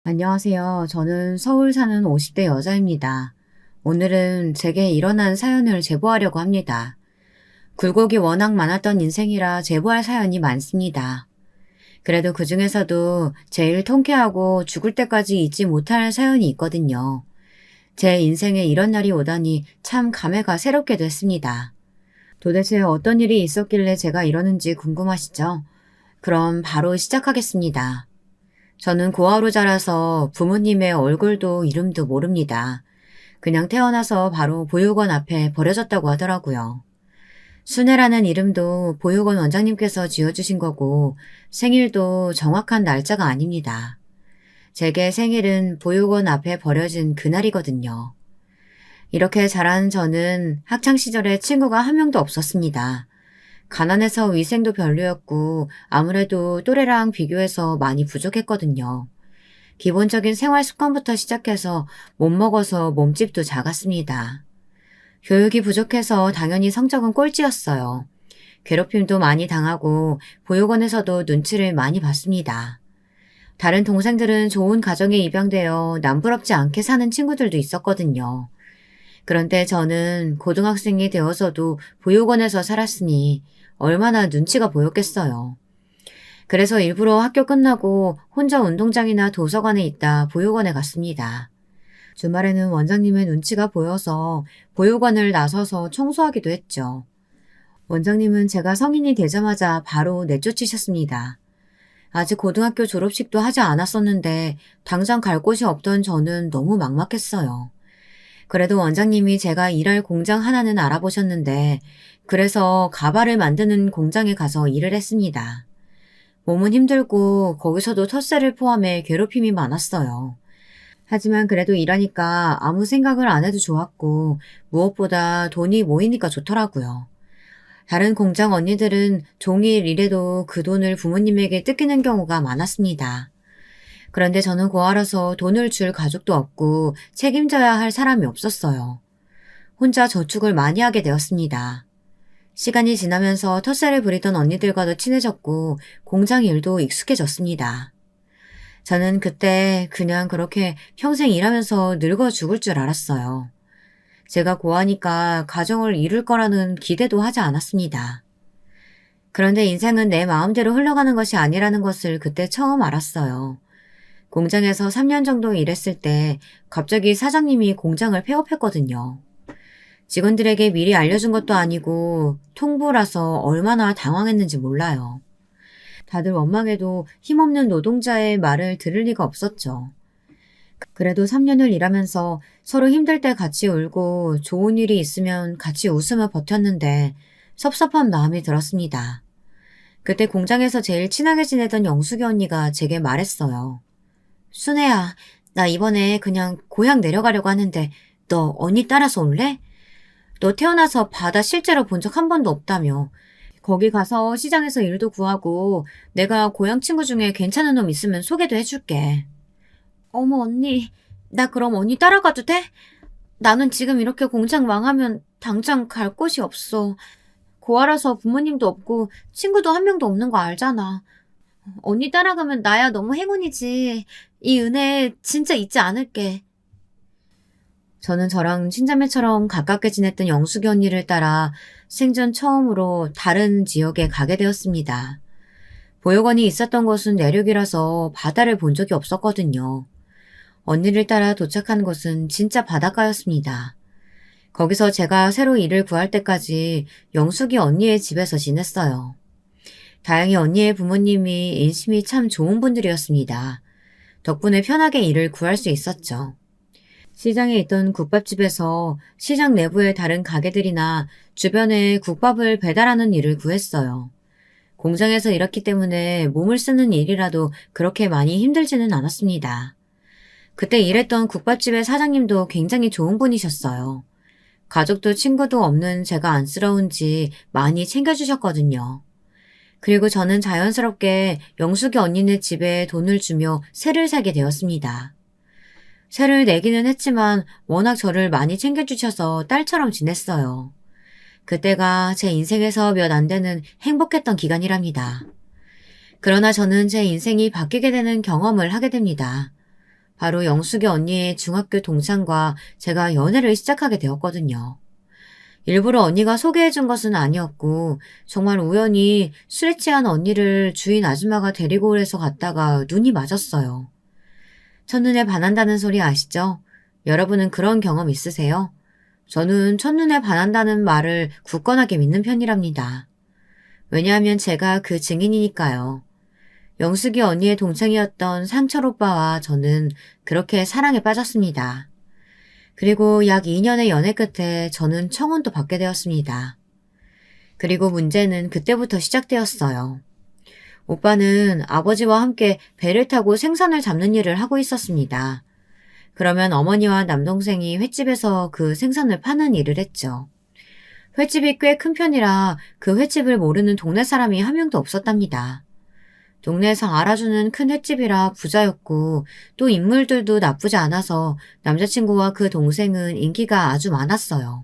안녕하세요. 저는 서울 사는 50대 여자입니다. 오늘은 제게 일어난 사연을 제보하려고 합니다. 굴곡이 워낙 많았던 인생이라 제보할 사연이 많습니다. 그래도 그 중에서도 제일 통쾌하고 죽을 때까지 잊지 못할 사연이 있거든요. 제 인생에 이런 날이 오다니 참 감회가 새롭게 됐습니다. 도대체 어떤 일이 있었길래 제가 이러는지 궁금하시죠? 그럼 바로 시작하겠습니다. 저는 고아로 자라서 부모님의 얼굴도 이름도 모릅니다. 그냥 태어나서 바로 보육원 앞에 버려졌다고 하더라고요. 순애라는 이름도 보육원 원장님께서 지어주신 거고 생일도 정확한 날짜가 아닙니다. 제게 생일은 보육원 앞에 버려진 그날이거든요. 이렇게 자란 저는 학창시절에 친구가 한 명도 없었습니다. 가난해서 위생도 별로였고 아무래도 또래랑 비교해서 많이 부족했거든요. 기본적인 생활 습관부터 시작해서 못 먹어서 몸집도 작았습니다. 교육이 부족해서 당연히 성적은 꼴찌였어요. 괴롭힘도 많이 당하고 보육원에서도 눈치를 많이 봤습니다. 다른 동생들은 좋은 가정에 입양되어 남부럽지 않게 사는 친구들도 있었거든요. 그런데 저는 고등학생이 되어서도 보육원에서 살았으니 얼마나 눈치가 보였겠어요. 그래서 일부러 학교 끝나고 혼자 운동장이나 도서관에 있다 보육원에 갔습니다. 주말에는 원장님의 눈치가 보여서 보육원을 나서서 청소하기도 했죠. 원장님은 제가 성인이 되자마자 바로 내쫓으셨습니다. 아직 고등학교 졸업식도 하지 않았었는데 당장 갈 곳이 없던 저는 너무 막막했어요. 그래도 원장님이 제가 일할 공장 하나는 알아보셨는데 그래서 가발을 만드는 공장에 가서 일을 했습니다. 몸은 힘들고 거기서도 텃세를 포함해 괴롭힘이 많았어요. 하지만 그래도 일하니까 아무 생각을 안 해도 좋았고 무엇보다 돈이 모이니까 좋더라고요. 다른 공장 언니들은 종일 일해도 그 돈을 부모님에게 뜯기는 경우가 많았습니다. 그런데 저는 고아라서 돈을 줄 가족도 없고 책임져야 할 사람이 없었어요. 혼자 저축을 많이 하게 되었습니다. 시간이 지나면서 텃세를 부리던 언니들과도 친해졌고 공장 일도 익숙해졌습니다. 저는 그때 그냥 그렇게 평생 일하면서 늙어 죽을 줄 알았어요. 제가 고아니까 가정을 이룰 거라는 기대도 하지 않았습니다. 그런데 인생은 내 마음대로 흘러가는 것이 아니라는 것을 그때 처음 알았어요. 공장에서 3년 정도 일했을 때 갑자기 사장님이 공장을 폐업했거든요. 직원들에게 미리 알려준 것도 아니고 통보라서 얼마나 당황했는지 몰라요. 다들 원망해도 힘없는 노동자의 말을 들을 리가 없었죠. 그래도 3년을 일하면서 서로 힘들 때 같이 울고 좋은 일이 있으면 같이 웃으며 버텼는데 섭섭한 마음이 들었습니다. 그때 공장에서 제일 친하게 지내던 영숙이 언니가 제게 말했어요. 순애야, 나 이번에 그냥 고향 내려가려고 하는데 너 언니 따라서 올래? 너 태어나서 바다 실제로 본 적 한 번도 없다며. 거기 가서 시장에서 일도 구하고 내가 고향 친구 중에 괜찮은 놈 있으면 소개도 해줄게. 어머 언니, 나 그럼 언니 따라가도 돼? 나는 지금 이렇게 공장 망하면 당장 갈 곳이 없어. 고아라서 부모님도 없고 친구도 한 명도 없는 거 알잖아. 언니 따라가면 나야 너무 행운이지. 이 은혜 진짜 잊지 않을게. 저는 저랑 친자매처럼 가깝게 지냈던 영숙이 언니를 따라 생전 처음으로 다른 지역에 가게 되었습니다. 보육원이 있었던 곳은 내륙이라서 바다를 본 적이 없었거든요. 언니를 따라 도착한 곳은 진짜 바닷가였습니다. 거기서 제가 새로 일을 구할 때까지 영숙이 언니의 집에서 지냈어요. 다행히 언니의 부모님이 인심이 참 좋은 분들이었습니다. 덕분에 편하게 일을 구할 수 있었죠. 시장에 있던 국밥집에서 시장 내부의 다른 가게들이나 주변에 국밥을 배달하는 일을 구했어요. 공장에서 일했기 때문에 몸을 쓰는 일이라도 그렇게 많이 힘들지는 않았습니다. 그때 일했던 국밥집의 사장님도 굉장히 좋은 분이셨어요. 가족도 친구도 없는 제가 안쓰러운지 많이 챙겨주셨거든요. 그리고 저는 자연스럽게 영숙이 언니네 집에 돈을 주며 새를 사게 되었습니다. 새를 내기는 했지만 워낙 저를 많이 챙겨주셔서 딸처럼 지냈어요. 그때가 제 인생에서 몇 안 되는 행복했던 기간이랍니다. 그러나 저는 제 인생이 바뀌게 되는 경험을 하게 됩니다. 바로 영숙이 언니의 중학교 동창과 제가 연애를 시작하게 되었거든요. 일부러 언니가 소개해준 것은 아니었고 정말 우연히 술에 취한 언니를 주인 아줌마가 데리고 오래서 갔다가 눈이 맞았어요. 첫눈에 반한다는 소리 아시죠? 여러분은 그런 경험 있으세요? 저는 첫눈에 반한다는 말을 굳건하게 믿는 편이랍니다. 왜냐하면 제가 그 증인이니까요. 영숙이 언니의 동창이었던 상철 오빠와 저는 그렇게 사랑에 빠졌습니다. 그리고 약 2년의 연애 끝에 저는 청혼도 받게 되었습니다. 그리고 문제는 그때부터 시작되었어요. 오빠는 아버지와 함께 배를 타고 생선을 잡는 일을 하고 있었습니다. 그러면 어머니와 남동생이 횟집에서 그 생선을 파는 일을 했죠. 횟집이 꽤 큰 편이라 그 횟집을 모르는 동네 사람이 한 명도 없었답니다. 동네에서 알아주는 큰 횟집이라 부자였고 또 인물들도 나쁘지 않아서 남자친구와 그 동생은 인기가 아주 많았어요.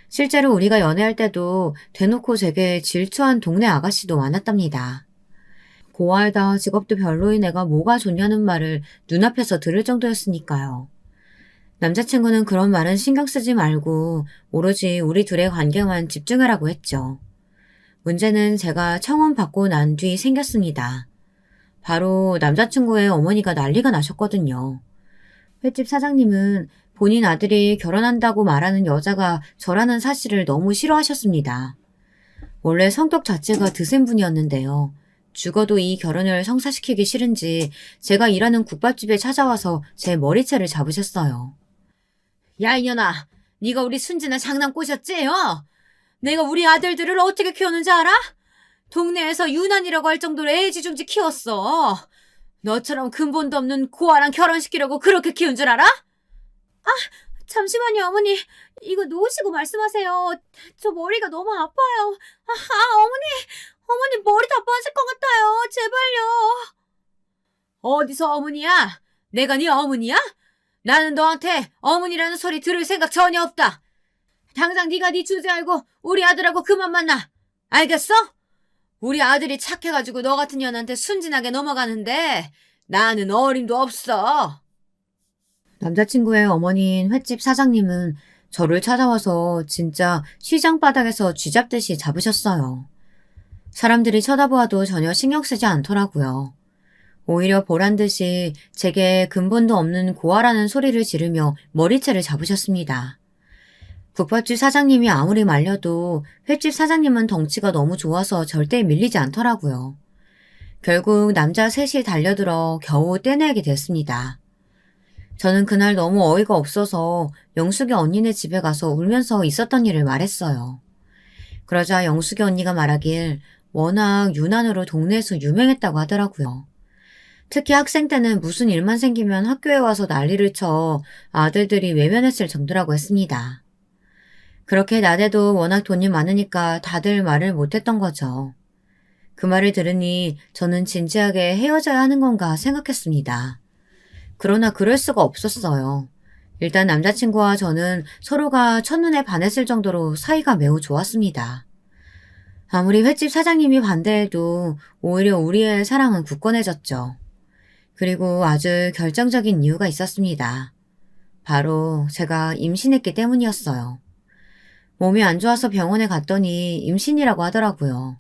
실제로 우리가 연애할 때도 대놓고 제게 질투한 동네 아가씨도 많았답니다. 고아이다 직업도 별로인 애가 뭐가 좋냐는 말을 눈앞에서 들을 정도였으니까요. 남자친구는 그런 말은 신경 쓰지 말고 오로지 우리 둘의 관계만 집중하라고 했죠. 문제는 제가 청혼 받고 난 뒤 생겼습니다. 바로 남자친구의 어머니가 난리가 나셨거든요. 횟집 사장님은 본인 아들이 결혼한다고 말하는 여자가 저라는 사실을 너무 싫어하셨습니다. 원래 성격 자체가 드센 분이었는데요. 죽어도 이 결혼을 성사시키기 싫은지 제가 일하는 국밥집에 찾아와서 제 머리채를 잡으셨어요. 야 이년아, 네가 우리 순진아 장난 꼬셨지? 내가 우리 아들들을 어떻게 키우는지 알아? 동네에서 유난이라고 할 정도로 애지중지 키웠어. 너처럼 근본도 없는 고아랑 결혼시키려고 그렇게 키운 줄 알아? 잠시만요, 어머니. 이거 놓으시고 말씀하세요. 저 머리가 너무 아파요. 어머니 머리 다 빠질 것 같아요. 제발요. 어디서 어머니야? 내가 네 어머니야? 나는 너한테 어머니라는 소리 들을 생각 전혀 없다. 당장 네가 네 주제 알고 우리 아들하고 그만 만나. 알겠어? 우리 아들이 착해가지고 너 같은 년한테 순진하게 넘어가는데 나는 어림도 없어. 남자친구의 어머니인 횟집 사장님은 저를 찾아와서 진짜 시장 바닥에서 쥐잡듯이 잡으셨어요. 사람들이 쳐다보아도 전혀 신경 쓰지 않더라고요. 오히려 보란듯이 제게 근본도 없는 고아라는 소리를 지르며 머리채를 잡으셨습니다. 국밥집 사장님이 아무리 말려도 횟집 사장님은 덩치가 너무 좋아서 절대 밀리지 않더라고요. 결국 남자 셋이 달려들어 겨우 떼내게 됐습니다. 저는 그날 너무 어이가 없어서 영숙이 언니네 집에 가서 울면서 있었던 일을 말했어요. 그러자 영숙이 언니가 말하길 워낙 유난으로 동네에서 유명했다고 하더라고요. 특히 학생 때는 무슨 일만 생기면 학교에 와서 난리를 쳐 아들들이 외면했을 정도라고 했습니다. 그렇게 나대도 워낙 돈이 많으니까 다들 말을 못했던 거죠. 그 말을 들으니 저는 진지하게 헤어져야 하는 건가 생각했습니다. 그러나 그럴 수가 없었어요. 일단 남자친구와 저는 서로가 첫눈에 반했을 정도로 사이가 매우 좋았습니다. 아무리 횟집 사장님이 반대해도 오히려 우리의 사랑은 굳건해졌죠. 그리고 아주 결정적인 이유가 있었습니다. 바로 제가 임신했기 때문이었어요. 몸이 안 좋아서 병원에 갔더니 임신이라고 하더라고요.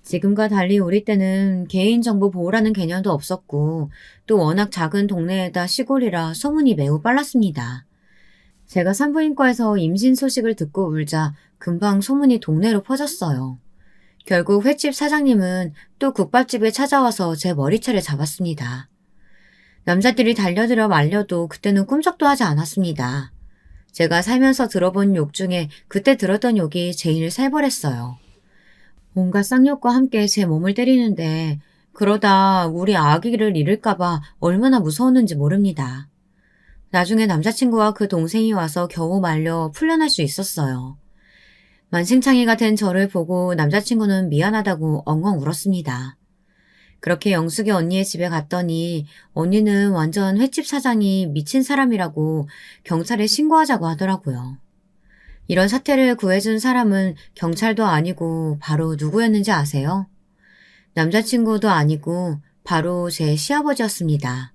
지금과 달리 우리 때는 개인정보 보호라는 개념도 없었고 또 워낙 작은 동네에다 시골이라 소문이 매우 빨랐습니다. 제가 산부인과에서 임신 소식을 듣고 울자 금방 소문이 동네로 퍼졌어요. 결국 횟집 사장님은 또 국밥집에 찾아와서 제 머리채를 잡았습니다. 남자들이 달려들어 말려도 그때는 꿈쩍도 하지 않았습니다. 제가 살면서 들어본 욕 중에 그때 들었던 욕이 제일 살벌했어요. 온갖 쌍욕과 함께 제 몸을 때리는데 그러다 우리 아기를 잃을까봐 얼마나 무서웠는지 모릅니다. 나중에 남자친구와 그 동생이 와서 겨우 말려 풀려날 수 있었어요. 만신창이가 된 저를 보고 남자친구는 미안하다고 엉엉 울었습니다. 그렇게 영숙이 언니의 집에 갔더니 언니는 완전 횟집 사장이 미친 사람이라고 경찰에 신고하자고 하더라고요. 이런 사태를 구해준 사람은 경찰도 아니고 바로 누구였는지 아세요? 남자친구도 아니고 바로 제 시아버지였습니다.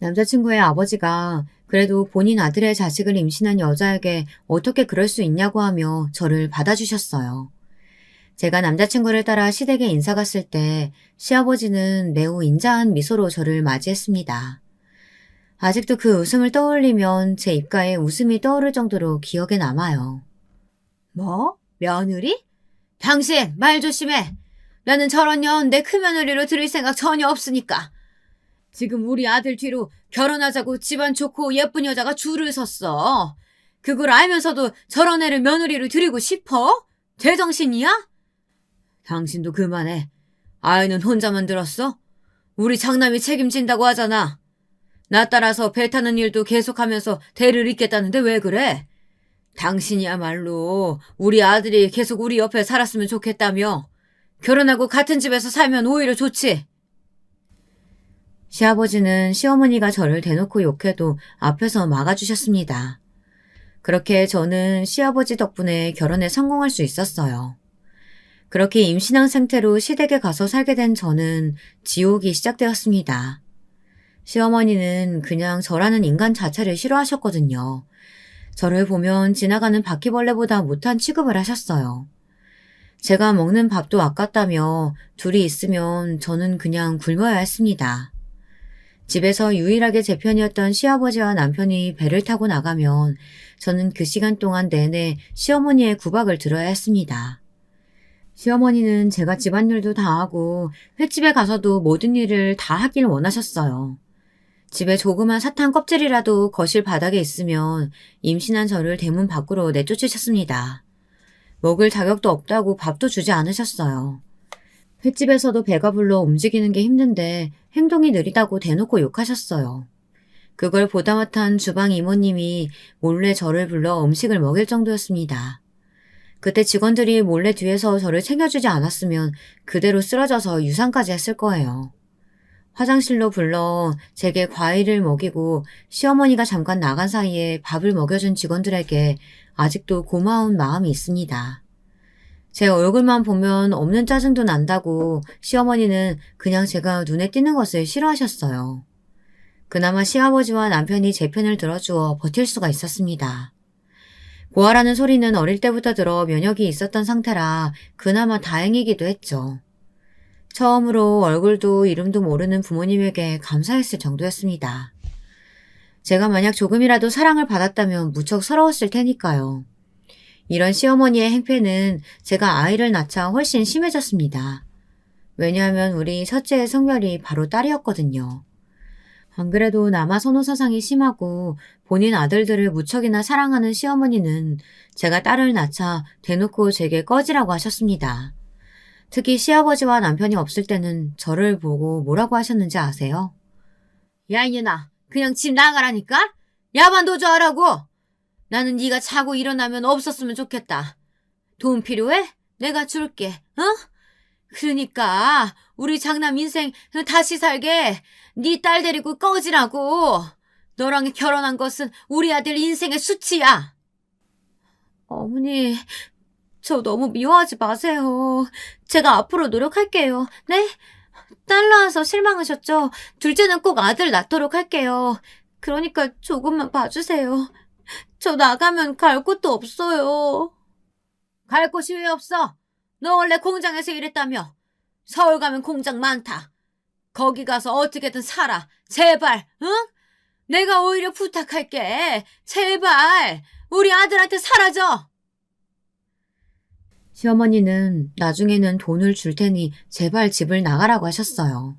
남자친구의 아버지가 그래도 본인 아들의 자식을 임신한 여자에게 어떻게 그럴 수 있냐고 하며 저를 받아주셨어요. 제가 남자친구를 따라 시댁에 인사 갔을 때 시아버지는 매우 인자한 미소로 저를 맞이했습니다. 아직도 그 웃음을 떠올리면 제 입가에 웃음이 떠오를 정도로 기억에 남아요. 뭐? 며느리? 당신 말 조심해. 나는 저런 년 내 큰며느리로 들일 생각 전혀 없으니까. 지금 우리 아들 뒤로 결혼하자고 집안 좋고 예쁜 여자가 줄을 섰어. 그걸 알면서도 저런 애를 며느리로 들이고 싶어? 제정신이야? 당신도 그만해. 아이는 혼자만 들었어? 우리 장남이 책임진다고 하잖아. 나 따라서 배 타는 일도 계속하면서 대를 잇겠다는데 왜 그래? 당신이야말로 우리 아들이 계속 우리 옆에 살았으면 좋겠다며. 결혼하고 같은 집에서 살면 오히려 좋지. 시아버지는 시어머니가 저를 대놓고 욕해도 앞에서 막아주셨습니다. 그렇게 저는 시아버지 덕분에 결혼에 성공할 수 있었어요. 그렇게 임신한 상태로 시댁에 가서 살게 된 저는 지옥이 시작되었습니다. 시어머니는 그냥 저라는 인간 자체를 싫어하셨거든요. 저를 보면 지나가는 바퀴벌레보다 못한 취급을 하셨어요. 제가 먹는 밥도 아깝다며 둘이 있으면 저는 그냥 굶어야 했습니다. 집에서 유일하게 제 편이었던 시아버지와 남편이 배를 타고 나가면 저는 그 시간 동안 내내 시어머니의 구박을 들어야 했습니다. 시어머니는 제가 집안일도 다 하고 횟집에 가서도 모든 일을 다 하길 원하셨어요. 집에 조그만 사탕 껍질이라도 거실 바닥에 있으면 임신한 저를 대문 밖으로 내쫓으셨습니다. 먹을 자격도 없다고 밥도 주지 않으셨어요. 횟집에서도 배가 불러 움직이는 게 힘든데 행동이 느리다고 대놓고 욕하셨어요. 그걸 보다 못한 주방 이모님이 몰래 저를 불러 음식을 먹일 정도였습니다. 그때 직원들이 몰래 뒤에서 저를 챙겨주지 않았으면 그대로 쓰러져서 유산까지 했을 거예요. 화장실로 불러 제게 과일을 먹이고 시어머니가 잠깐 나간 사이에 밥을 먹여준 직원들에게 아직도 고마운 마음이 있습니다. 제 얼굴만 보면 없는 짜증도 난다고 시어머니는 그냥 제가 눈에 띄는 것을 싫어하셨어요. 그나마 시아버지와 남편이 제 편을 들어주어 버틸 수가 있었습니다. 고아라는 소리는 어릴 때부터 들어 면역이 있었던 상태라 그나마 다행이기도 했죠. 처음으로 얼굴도 이름도 모르는 부모님에게 감사했을 정도였습니다. 제가 만약 조금이라도 사랑을 받았다면 무척 서러웠을 테니까요. 이런 시어머니의 행패는 제가 아이를 낳자 훨씬 심해졌습니다. 왜냐하면 우리 첫째의 성별이 바로 딸이었거든요. 안 그래도 남아 선호 사상이 심하고 본인 아들들을 무척이나 사랑하는 시어머니는 제가 딸을 낳자 대놓고 제게 꺼지라고 하셨습니다. 특히 시아버지와 남편이 없을 때는 저를 보고 뭐라고 하셨는지 아세요? 야 이년아, 그냥 집 나가라니까? 야반도주 하라고! 나는 네가 자고 일어나면 없었으면 좋겠다. 돈 필요해? 내가 줄게. 어? 그러니까 우리 장남 인생 다시 살게 네 딸 데리고 꺼지라고. 너랑 결혼한 것은 우리 아들 인생의 수치야. 어머니, 저 너무 미워하지 마세요. 제가 앞으로 노력할게요. 네? 딸 낳아서 실망하셨죠? 둘째는 꼭 아들 낳도록 할게요. 그러니까 조금만 봐주세요. 저 나가면 갈 곳도 없어요. 갈 곳이 왜 없어? 너 원래 공장에서 일했다며. 서울 가면 공장 많다. 거기 가서 어떻게든 살아. 제발, 응? 내가 오히려 부탁할게. 제발, 우리 아들한테 사라져. 시어머니는 나중에는 돈을 줄 테니 제발 집을 나가라고 하셨어요.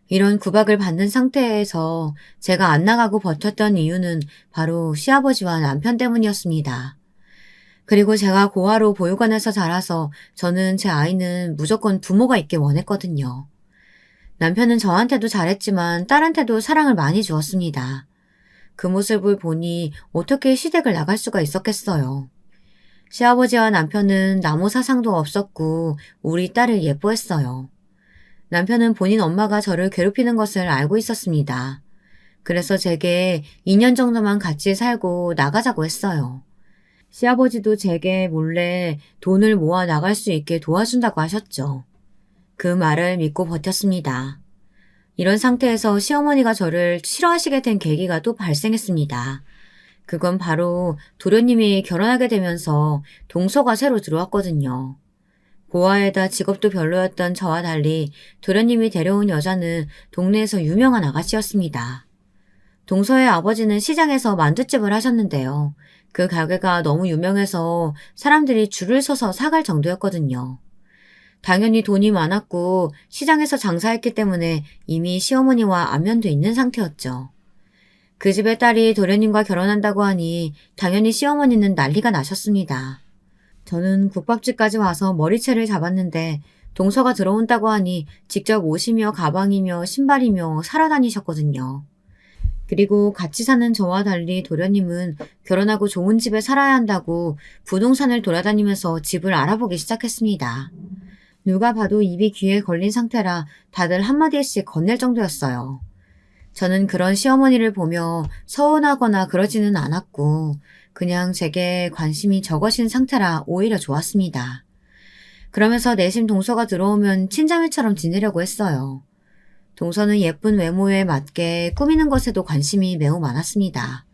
이런 구박을 받는 상태에서 제가 안 나가고 버텼던 이유는 바로 시아버지와 남편 때문이었습니다. 그리고 제가 고아로 보육원에서 자라서 저는 제 아이는 무조건 부모가 있길 원했거든요. 남편은 저한테도 잘했지만 딸한테도 사랑을 많이 주었습니다. 그 모습을 보니 어떻게 시댁을 나갈 수가 있었겠어요. 시아버지와 남편은 나무 사상도 없었고 우리 딸을 예뻐했어요. 남편은 본인 엄마가 저를 괴롭히는 것을 알고 있었습니다. 그래서 제게 2년 정도만 같이 살고 나가자고 했어요. 시아버지도 제게 몰래 돈을 모아 나갈 수 있게 도와준다고 하셨죠. 그 말을 믿고 버텼습니다. 이런 상태에서 시어머니가 저를 싫어하시게 된 계기가 또 발생했습니다. 그건 바로 도련님이 결혼하게 되면서 동서가 새로 들어왔거든요. 고아에다 직업도 별로였던 저와 달리 도련님이 데려온 여자는 동네에서 유명한 아가씨였습니다. 동서의 아버지는 시장에서 만두집을 하셨는데요. 그 가게가 너무 유명해서 사람들이 줄을 서서 사갈 정도였거든요. 당연히 돈이 많았고 시장에서 장사했기 때문에 이미 시어머니와 안면도 있는 상태였죠. 그 집의 딸이 도련님과 결혼한다고 하니 당연히 시어머니는 난리가 나셨습니다. 저는 국밥집까지 와서 머리채를 잡았는데 동서가 들어온다고 하니 직접 옷이며 가방이며 신발이며 사러 다니셨거든요. 그리고 같이 사는 저와 달리 도련님은 결혼하고 좋은 집에 살아야 한다고 부동산을 돌아다니면서 집을 알아보기 시작했습니다. 누가 봐도 입이 귀에 걸린 상태라 다들 한마디씩 건넬 정도였어요. 저는 그런 시어머니를 보며 서운하거나 그러지는 않았고 그냥 제게 관심이 적으신 상태라 오히려 좋았습니다. 그러면서 내심 동서가 들어오면 친자매처럼 지내려고 했어요. 동서는 예쁜 외모에 맞게 꾸미는 것에도 관심이 매우 많았습니다.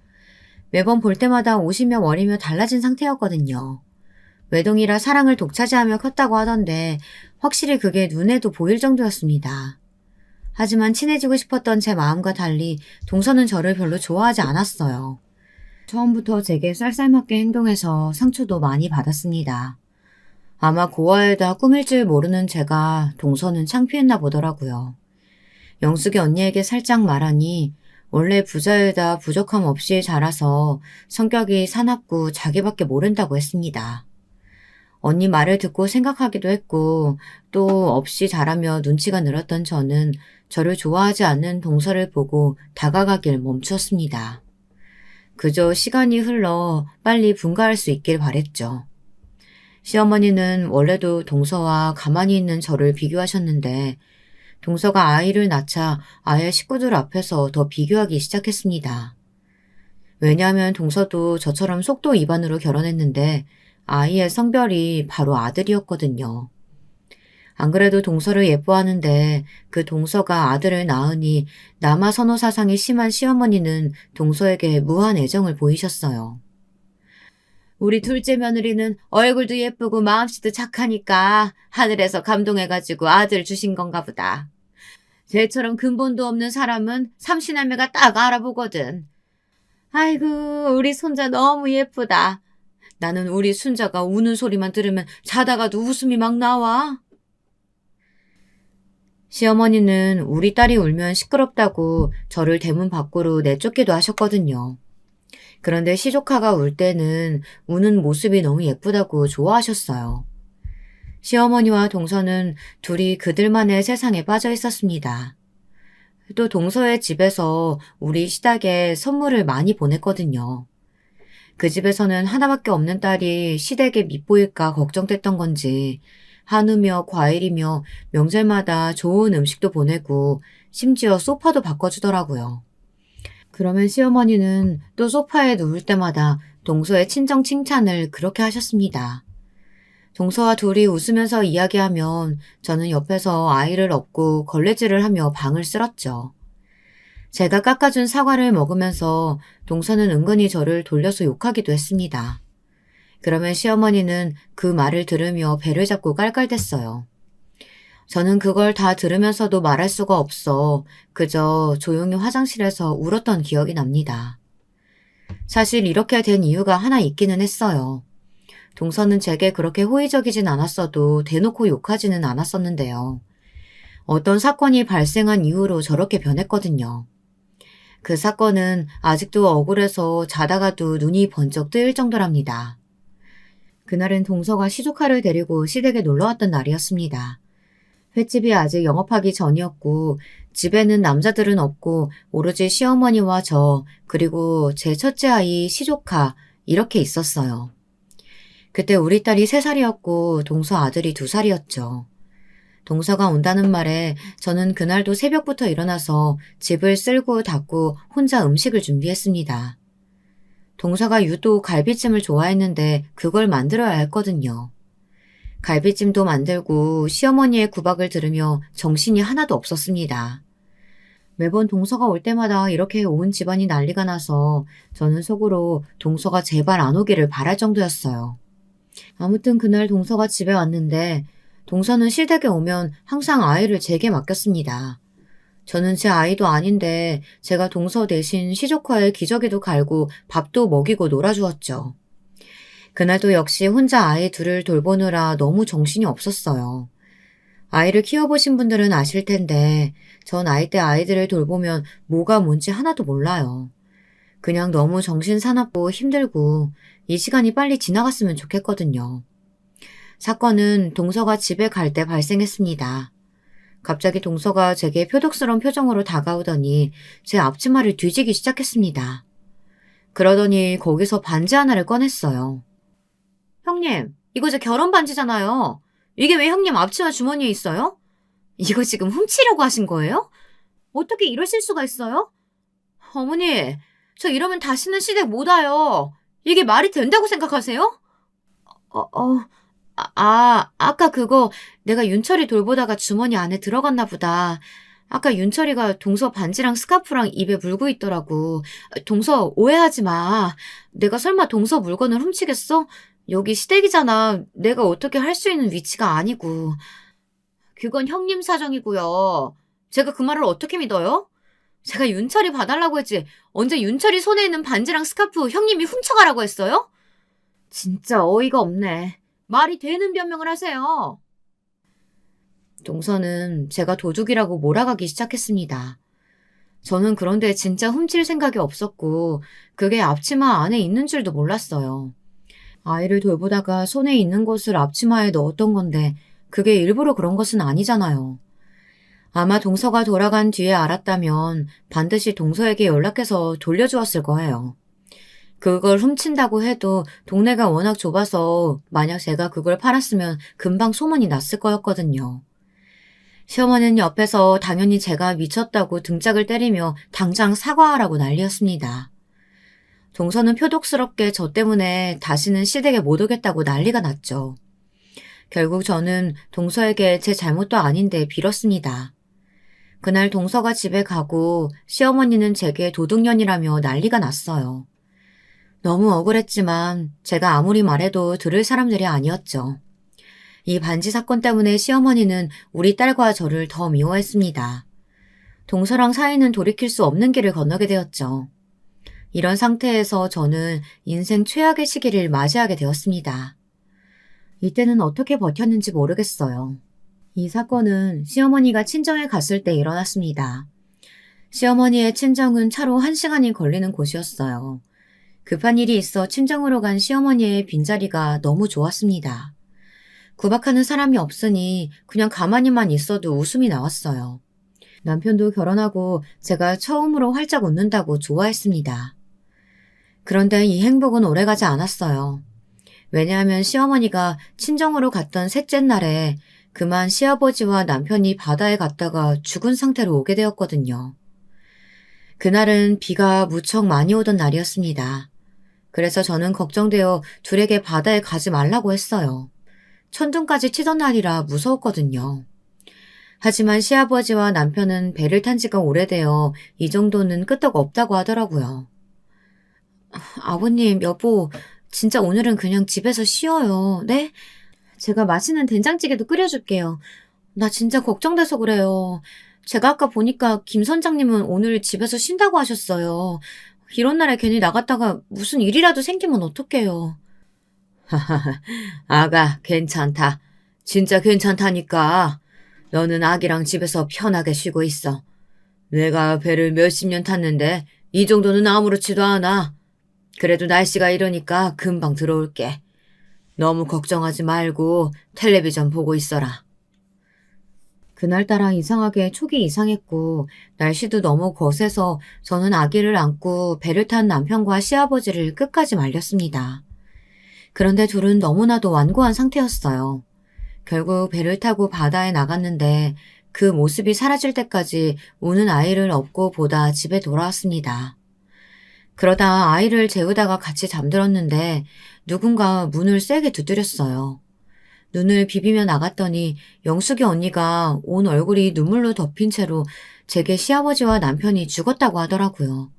매번 볼 때마다 옷이며 머리며 달라진 상태였거든요. 외동이라 사랑을 독차지하며 컸다고 하던데 확실히 그게 눈에도 보일 정도였습니다. 하지만 친해지고 싶었던 제 마음과 달리 동서는 저를 별로 좋아하지 않았어요. 처음부터 제게 쌀쌀맞게 행동해서 상처도 많이 받았습니다. 아마 고아에다 꾸밀 줄 모르는 제가 동서는 창피했나 보더라고요. 영숙이 언니에게 살짝 말하니 원래 부자에다 부족함 없이 자라서 성격이 사납고 자기밖에 모른다고 했습니다. 언니 말을 듣고 생각하기도 했고 또 없이 자라며 눈치가 늘었던 저는 저를 좋아하지 않는 동서를 보고 다가가길 멈추었습니다. 그저 시간이 흘러 빨리 분가할 수 있길 바랬죠. 시어머니는 원래도 동서와 가만히 있는 저를 비교하셨는데 동서가 아이를 낳자 아예 식구들 앞에서 더 비교하기 시작했습니다. 왜냐하면 동서도 저처럼 속도 위반으로 결혼했는데 아이의 성별이 바로 아들이었거든요. 안 그래도 동서를 예뻐하는데 그 동서가 아들을 낳으니 남아 선호 사상이 심한 시어머니는 동서에게 무한 애정을 보이셨어요. 우리 둘째 며느리는 얼굴도 예쁘고 마음씨도 착하니까 하늘에서 감동해가지고 아들 주신 건가 보다. 쟤처럼 근본도 없는 사람은 삼시날매가 딱 알아보거든. 아이고 우리 손자 너무 예쁘다. 나는 우리 순자가 우는 소리만 들으면 자다가도 웃음이 막 나와. 시어머니는 우리 딸이 울면 시끄럽다고 저를 대문 밖으로 내쫓기도 하셨거든요. 그런데 시조카가 울 때는 우는 모습이 너무 예쁘다고 좋아하셨어요. 시어머니와 동서는 둘이 그들만의 세상에 빠져 있었습니다. 또 동서의 집에서 우리 시댁에 선물을 많이 보냈거든요. 그 집에서는 하나밖에 없는 딸이 시댁에 밉보일까 걱정됐던 건지 한우며 과일이며 명절마다 좋은 음식도 보내고 심지어 소파도 바꿔주더라고요. 그러면 시어머니는 또 소파에 누울 때마다 동서의 친정 칭찬을 그렇게 하셨습니다. 동서와 둘이 웃으면서 이야기하면 저는 옆에서 아이를 업고 걸레질을 하며 방을 쓸었죠. 제가 깎아준 사과를 먹으면서 동서는 은근히 저를 돌려서 욕하기도 했습니다. 그러면 시어머니는 그 말을 들으며 배를 잡고 깔깔댔어요. 저는 그걸 다 들으면서도 말할 수가 없어 그저 조용히 화장실에서 울었던 기억이 납니다. 사실 이렇게 된 이유가 하나 있기는 했어요. 동서는 제게 그렇게 호의적이진 않았어도 대놓고 욕하지는 않았었는데요. 어떤 사건이 발생한 이후로 저렇게 변했거든요. 그 사건은 아직도 억울해서 자다가도 눈이 번쩍 뜨일 정도랍니다. 그날은 동서가 시조카를 데리고 시댁에 놀러왔던 날이었습니다. 횟집이 아직 영업하기 전이었고 집에는 남자들은 없고 오로지 시어머니와 저 그리고 제 첫째 아이 시조카 이렇게 있었어요. 그때 우리 딸이 3살이었고 동서 아들이 2살이었죠. 동서가 온다는 말에 저는 그날도 새벽부터 일어나서 집을 쓸고 닦고 혼자 음식을 준비했습니다. 동서가 유독 갈비찜을 좋아했는데 그걸 만들어야 했거든요. 갈비찜도 만들고 시어머니의 구박을 들으며 정신이 하나도 없었습니다. 매번 동서가 올 때마다 이렇게 온 집안이 난리가 나서 저는 속으로 동서가 제발 안 오기를 바랄 정도였어요. 아무튼 그날 동서가 집에 왔는데 동서는 시댁에 오면 항상 아이를 제게 맡겼습니다. 저는 제 아이도 아닌데 제가 동서 대신 시조카에 기저귀도 갈고 밥도 먹이고 놀아주었죠. 그날도 역시 혼자 아이 둘을 돌보느라 너무 정신이 없었어요. 아이를 키워보신 분들은 아실 텐데 전 아이 때 아이들을 돌보면 뭐가 뭔지 하나도 몰라요. 그냥 너무 정신사납고 힘들고 이 시간이 빨리 지나갔으면 좋겠거든요. 사건은 동서가 집에 갈 때 발생했습니다. 갑자기 동서가 제게 표독스러운 표정으로 다가오더니 제 앞치마를 뒤지기 시작했습니다. 그러더니 거기서 반지 하나를 꺼냈어요. 형님, 이거 제 결혼 반지잖아요. 이게 왜 형님 앞치마 주머니에 있어요? 이거 지금 훔치려고 하신 거예요? 어떻게 이러실 수가 있어요? 어머니, 저 이러면 다시는 시댁 못 와요. 이게 말이 된다고 생각하세요? 어, 어, 아까 그거 내가 윤철이 돌보다가 주머니 안에 들어갔나 보다. 아까 윤철이가 동서 반지랑 스카프랑 입에 물고 있더라고. 동서 오해하지 마. 내가 설마 동서 물건을 훔치겠어? 여기 시댁이잖아. 내가 어떻게 할 수 있는 위치가 아니고. 그건 형님 사정이고요. 제가 그 말을 어떻게 믿어요? 제가 윤철이 봐달라고 했지. 언제 윤철이 손에 있는 반지랑 스카프 형님이 훔쳐가라고 했어요? 진짜 어이가 없네. 말이 되는 변명을 하세요. 동서는 제가 도둑이라고 몰아가기 시작했습니다. 저는 그런데 진짜 훔칠 생각이 없었고 그게 앞치마 안에 있는 줄도 몰랐어요. 아이를 돌보다가 손에 있는 것을 앞치마에 넣었던 건데 그게 일부러 그런 것은 아니잖아요. 아마 동서가 돌아간 뒤에 알았다면 반드시 동서에게 연락해서 돌려주었을 거예요. 그걸 훔친다고 해도 동네가 워낙 좁아서 만약 제가 그걸 팔았으면 금방 소문이 났을 거였거든요. 시어머니는 옆에서 당연히 제가 미쳤다고 등짝을 때리며 당장 사과하라고 난리였습니다. 동서는 표독스럽게 저 때문에 다시는 시댁에 못 오겠다고 난리가 났죠. 결국 저는 동서에게 제 잘못도 아닌데 빌었습니다. 그날 동서가 집에 가고 시어머니는 제게 도둑년이라며 난리가 났어요. 너무 억울했지만 제가 아무리 말해도 들을 사람들이 아니었죠. 이 반지 사건 때문에 시어머니는 우리 딸과 저를 더 미워했습니다. 동서랑 사이는 돌이킬 수 없는 길을 건너게 되었죠. 이런 상태에서 저는 인생 최악의 시기를 맞이하게 되었습니다. 이때는 어떻게 버텼는지 모르겠어요. 이 사건은 시어머니가 친정에 갔을 때 일어났습니다. 시어머니의 친정은 차로 1시간이 걸리는 곳이었어요. 급한 일이 있어 친정으로 간 시어머니의 빈자리가 너무 좋았습니다. 구박하는 사람이 없으니 그냥 가만히만 있어도 웃음이 나왔어요. 남편도 결혼하고 제가 처음으로 활짝 웃는다고 좋아했습니다. 그런데 이 행복은 오래가지 않았어요. 왜냐하면 시어머니가 친정으로 갔던 셋째 날에 그만 시아버지와 남편이 바다에 갔다가 죽은 상태로 오게 되었거든요. 그날은 비가 무척 많이 오던 날이었습니다. 그래서 저는 걱정되어 둘에게 바다에 가지 말라고 했어요. 천둥까지 치던 날이라 무서웠거든요. 하지만 시아버지와 남편은 배를 탄 지가 오래되어 이 정도는 끄떡 없다고 하더라고요. 아버님, 여보, 진짜 오늘은 그냥 집에서 쉬어요. 네? 제가 맛있는 된장찌개도 끓여줄게요. 나 진짜 걱정돼서 그래요. 제가 아까 보니까 김 선장님은 오늘 집에서 쉰다고 하셨어요. 이런 날에 괜히 나갔다가 무슨 일이라도 생기면 어떡해요. 아가, 괜찮다. 진짜 괜찮다니까. 너는 아기랑 집에서 편하게 쉬고 있어. 내가 배를 몇십 년 탔는데 이 정도는 아무렇지도 않아. 그래도 날씨가 이러니까 금방 들어올게. 너무 걱정하지 말고 텔레비전 보고 있어라. 그날따라 이상하게 촉이 이상했고 날씨도 너무 거세서 저는 아기를 안고 배를 탄 남편과 시아버지를 끝까지 말렸습니다. 그런데 둘은 너무나도 완고한 상태였어요. 결국 배를 타고 바다에 나갔는데 그 모습이 사라질 때까지 우는 아이를 업고 보다 집에 돌아왔습니다. 그러다 아이를 재우다가 같이 잠들었는데 누군가 문을 세게 두드렸어요. 눈을 비비며 나갔더니 영숙이 언니가 온 얼굴이 눈물로 덮인 채로 제게 시아버지와 남편이 죽었다고 하더라고요.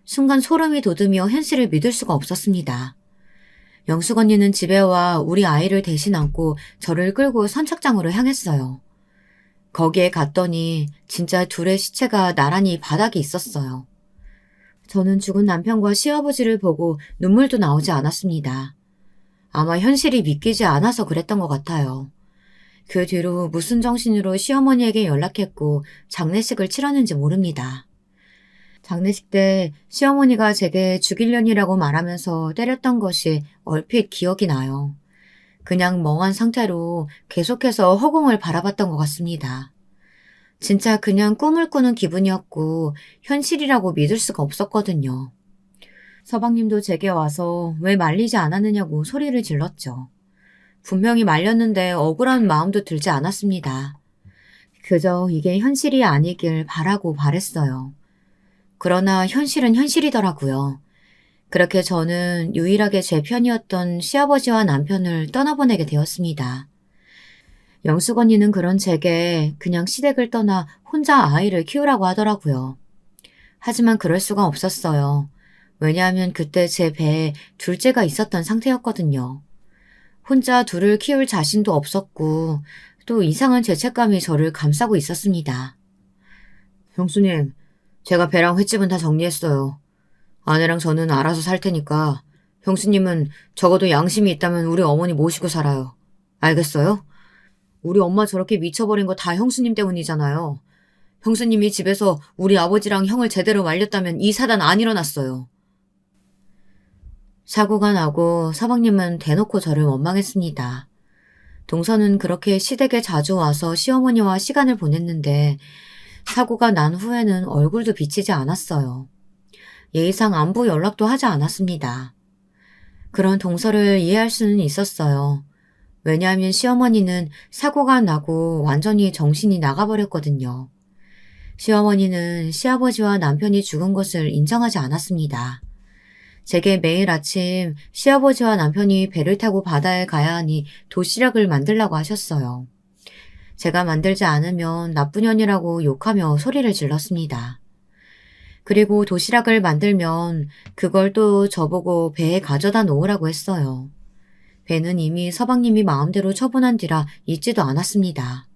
순간 소름이 돋으며 현실을 믿을 수가 없었습니다. 영숙 언니는 집에 와 우리 아이를 대신 안고 저를 끌고 선착장으로 향했어요. 거기에 갔더니 진짜 둘의 시체가 나란히 바닥에 있었어요. 저는 죽은 남편과 시아버지를 보고 눈물도 나오지 않았습니다. 아마 현실이 믿기지 않아서 그랬던 것 같아요. 그 뒤로 무슨 정신으로 시어머니에게 연락했고 장례식을 치렀는지 모릅니다. 장례식 때 시어머니가 제게 죽일년이라고 말하면서 때렸던 것이 얼핏 기억이 나요. 그냥 멍한 상태로 계속해서 허공을 바라봤던 것 같습니다. 진짜 그냥 꿈을 꾸는 기분이었고 현실이라고 믿을 수가 없었거든요. 서방님도 제게 와서 왜 말리지 않았느냐고 소리를 질렀죠. 분명히 말렸는데 억울한 마음도 들지 않았습니다. 그저 이게 현실이 아니길 바라고 바랬어요. 그러나 현실은 현실이더라고요. 그렇게 저는 유일하게 제 편이었던 시아버지와 남편을 떠나보내게 되었습니다. 영숙 언니는 그런 제게 그냥 시댁을 떠나 혼자 아이를 키우라고 하더라고요. 하지만 그럴 수가 없었어요. 왜냐하면 그때 제 배에 둘째가 있었던 상태였거든요. 혼자 둘을 키울 자신도 없었고 또 이상한 죄책감이 저를 감싸고 있었습니다. 형수님, 제가 배랑 횟집은 다 정리했어요. 아내랑 저는 알아서 살 테니까 형수님은 적어도 양심이 있다면 우리 어머니 모시고 살아요. 알겠어요? 우리 엄마 저렇게 미쳐버린 거 다 형수님 때문이잖아요. 형수님이 집에서 우리 아버지랑 형을 제대로 말렸다면 이 사단 안 일어났어요. 사고가 나고 서방님은 대놓고 저를 원망했습니다. 동서는 그렇게 시댁에 자주 와서 시어머니와 시간을 보냈는데 사고가 난 후에는 얼굴도 비치지 않았어요. 예의상 안부 연락도 하지 않았습니다. 그런 동서를 이해할 수는 있었어요. 왜냐하면 시어머니는 사고가 나고 완전히 정신이 나가버렸거든요. 시어머니는 시아버지와 남편이 죽은 것을 인정하지 않았습니다. 제게 매일 아침 시아버지와 남편이 배를 타고 바다에 가야 하니 도시락을 만들라고 하셨어요. 제가 만들지 않으면 나쁜 년이라고 욕하며 소리를 질렀습니다. 그리고 도시락을 만들면 그걸 또 저보고 배에 가져다 놓으라고 했어요. 배는 이미 서방님이 마음대로 처분한 뒤라 잊지도 않았습니다.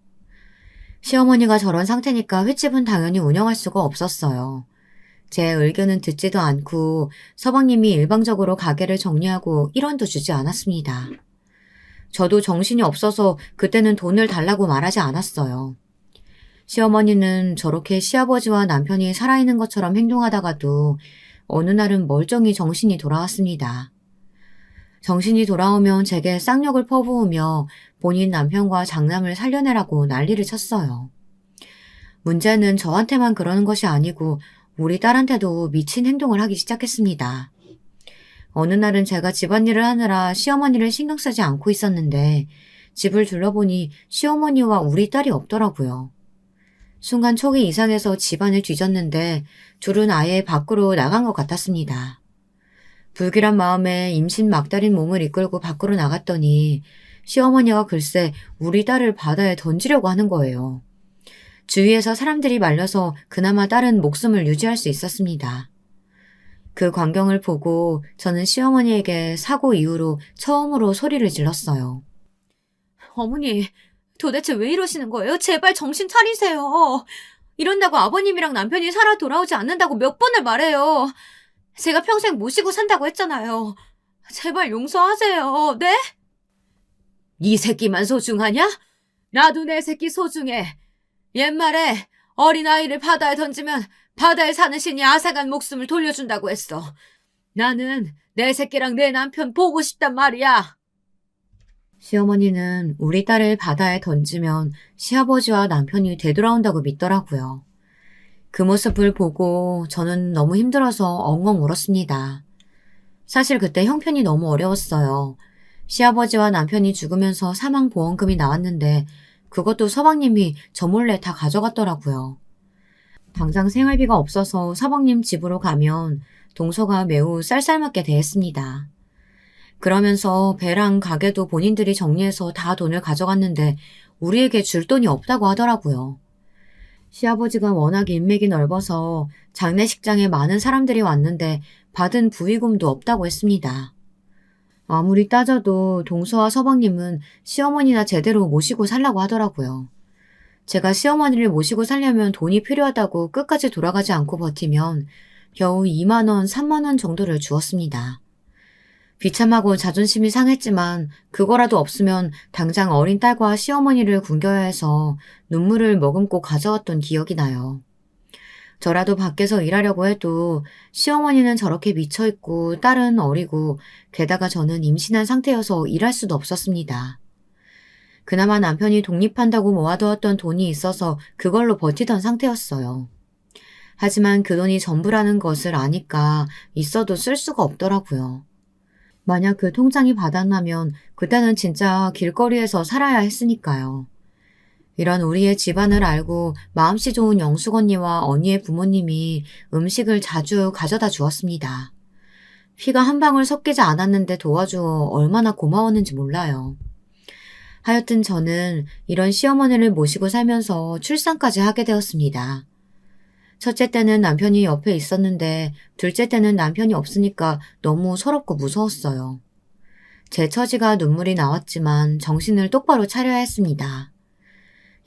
시어머니가 저런 상태니까 횟집은 당연히 운영할 수가 없었어요. 제 의견은 듣지도 않고 서방님이 일방적으로 가게를 정리하고 1원도 주지 않았습니다. 저도 정신이 없어서 그때는 돈을 달라고 말하지 않았어요. 시어머니는 저렇게 시아버지와 남편이 살아있는 것처럼 행동하다가도 어느 날은 멀쩡히 정신이 돌아왔습니다. 정신이 돌아오면 제게 쌍욕을 퍼부으며 본인 남편과 장남을 살려내라고 난리를 쳤어요. 문제는 저한테만 그러는 것이 아니고 우리 딸한테도 미친 행동을 하기 시작했습니다. 어느 날은 제가 집안일을 하느라 시어머니를 신경 쓰지 않고 있었는데 집을 둘러보니 시어머니와 우리 딸이 없더라고요. 순간 촉이 이상해서 집안을 뒤졌는데 둘은 아예 밖으로 나간 것 같았습니다. 불길한 마음에 임신 막달인 몸을 이끌고 밖으로 나갔더니 시어머니가 글쎄 우리 딸을 바다에 던지려고 하는 거예요. 주위에서 사람들이 말려서 그나마 딸은 목숨을 유지할 수 있었습니다. 그 광경을 보고 저는 시어머니에게 사고 이후로 처음으로 소리를 질렀어요. 어머니, 도대체 왜 이러시는 거예요? 제발 정신 차리세요. 이런다고 아버님이랑 남편이 살아 돌아오지 않는다고 몇 번을 말해요. 제가 평생 모시고 산다고 했잖아요. 제발 용서하세요. 네? 이 새끼만 소중하냐? 나도 내 새끼 소중해. 옛말에 어린아이를 바다에 던지면 바다에 사는 신이 앗아간 목숨을 돌려준다고 했어. 나는 내 새끼랑 내 남편 보고 싶단 말이야. 시어머니는 우리 딸을 바다에 던지면 시아버지와 남편이 되돌아온다고 믿더라고요. 그 모습을 보고 저는 너무 힘들어서 엉엉 울었습니다. 사실 그때 형편이 너무 어려웠어요. 시아버지와 남편이 죽으면서 사망보험금이 나왔는데 그것도 서방님이 저 몰래 다 가져갔더라고요. 당장 생활비가 없어서 서방님 집으로 가면 동서가 매우 쌀쌀맞게 대했습니다. 그러면서 배랑 가게도 본인들이 정리해서 다 돈을 가져갔는데 우리에게 줄 돈이 없다고 하더라고요. 시아버지가 워낙 인맥이 넓어서 장례식장에 많은 사람들이 왔는데 받은 부의금도 없다고 했습니다. 아무리 따져도 동서와 서방님은 시어머니나 제대로 모시고 살라고 하더라고요. 제가 시어머니를 모시고 살려면 돈이 필요하다고 끝까지 돌아가지 않고 버티면 겨우 2만 원, 3만 원 정도를 주었습니다. 비참하고 자존심이 상했지만 그거라도 없으면 당장 어린 딸과 시어머니를 굶겨야 해서 눈물을 머금고 가져왔던 기억이 나요. 저라도 밖에서 일하려고 해도 시어머니는 저렇게 미쳐있고 딸은 어리고 게다가 저는 임신한 상태여서 일할 수도 없었습니다. 그나마 남편이 독립한다고 모아두었던 돈이 있어서 그걸로 버티던 상태였어요. 하지만 그 돈이 전부라는 것을 아니까 있어도 쓸 수가 없더라고요. 만약 그 통장이 바닥나면 그때는 진짜 길거리에서 살아야 했으니까요. 이런 우리의 집안을 알고 마음씨 좋은 영숙 언니와 언니의 부모님이 음식을 자주 가져다 주었습니다. 피가 한 방울 섞이지 않았는데 도와주어 얼마나 고마웠는지 몰라요. 하여튼 저는 이런 시어머니를 모시고 살면서 출산까지 하게 되었습니다. 첫째 때는 남편이 옆에 있었는데 둘째 때는 남편이 없으니까 너무 서럽고 무서웠어요. 제 처지가 눈물이 나왔지만 정신을 똑바로 차려야 했습니다.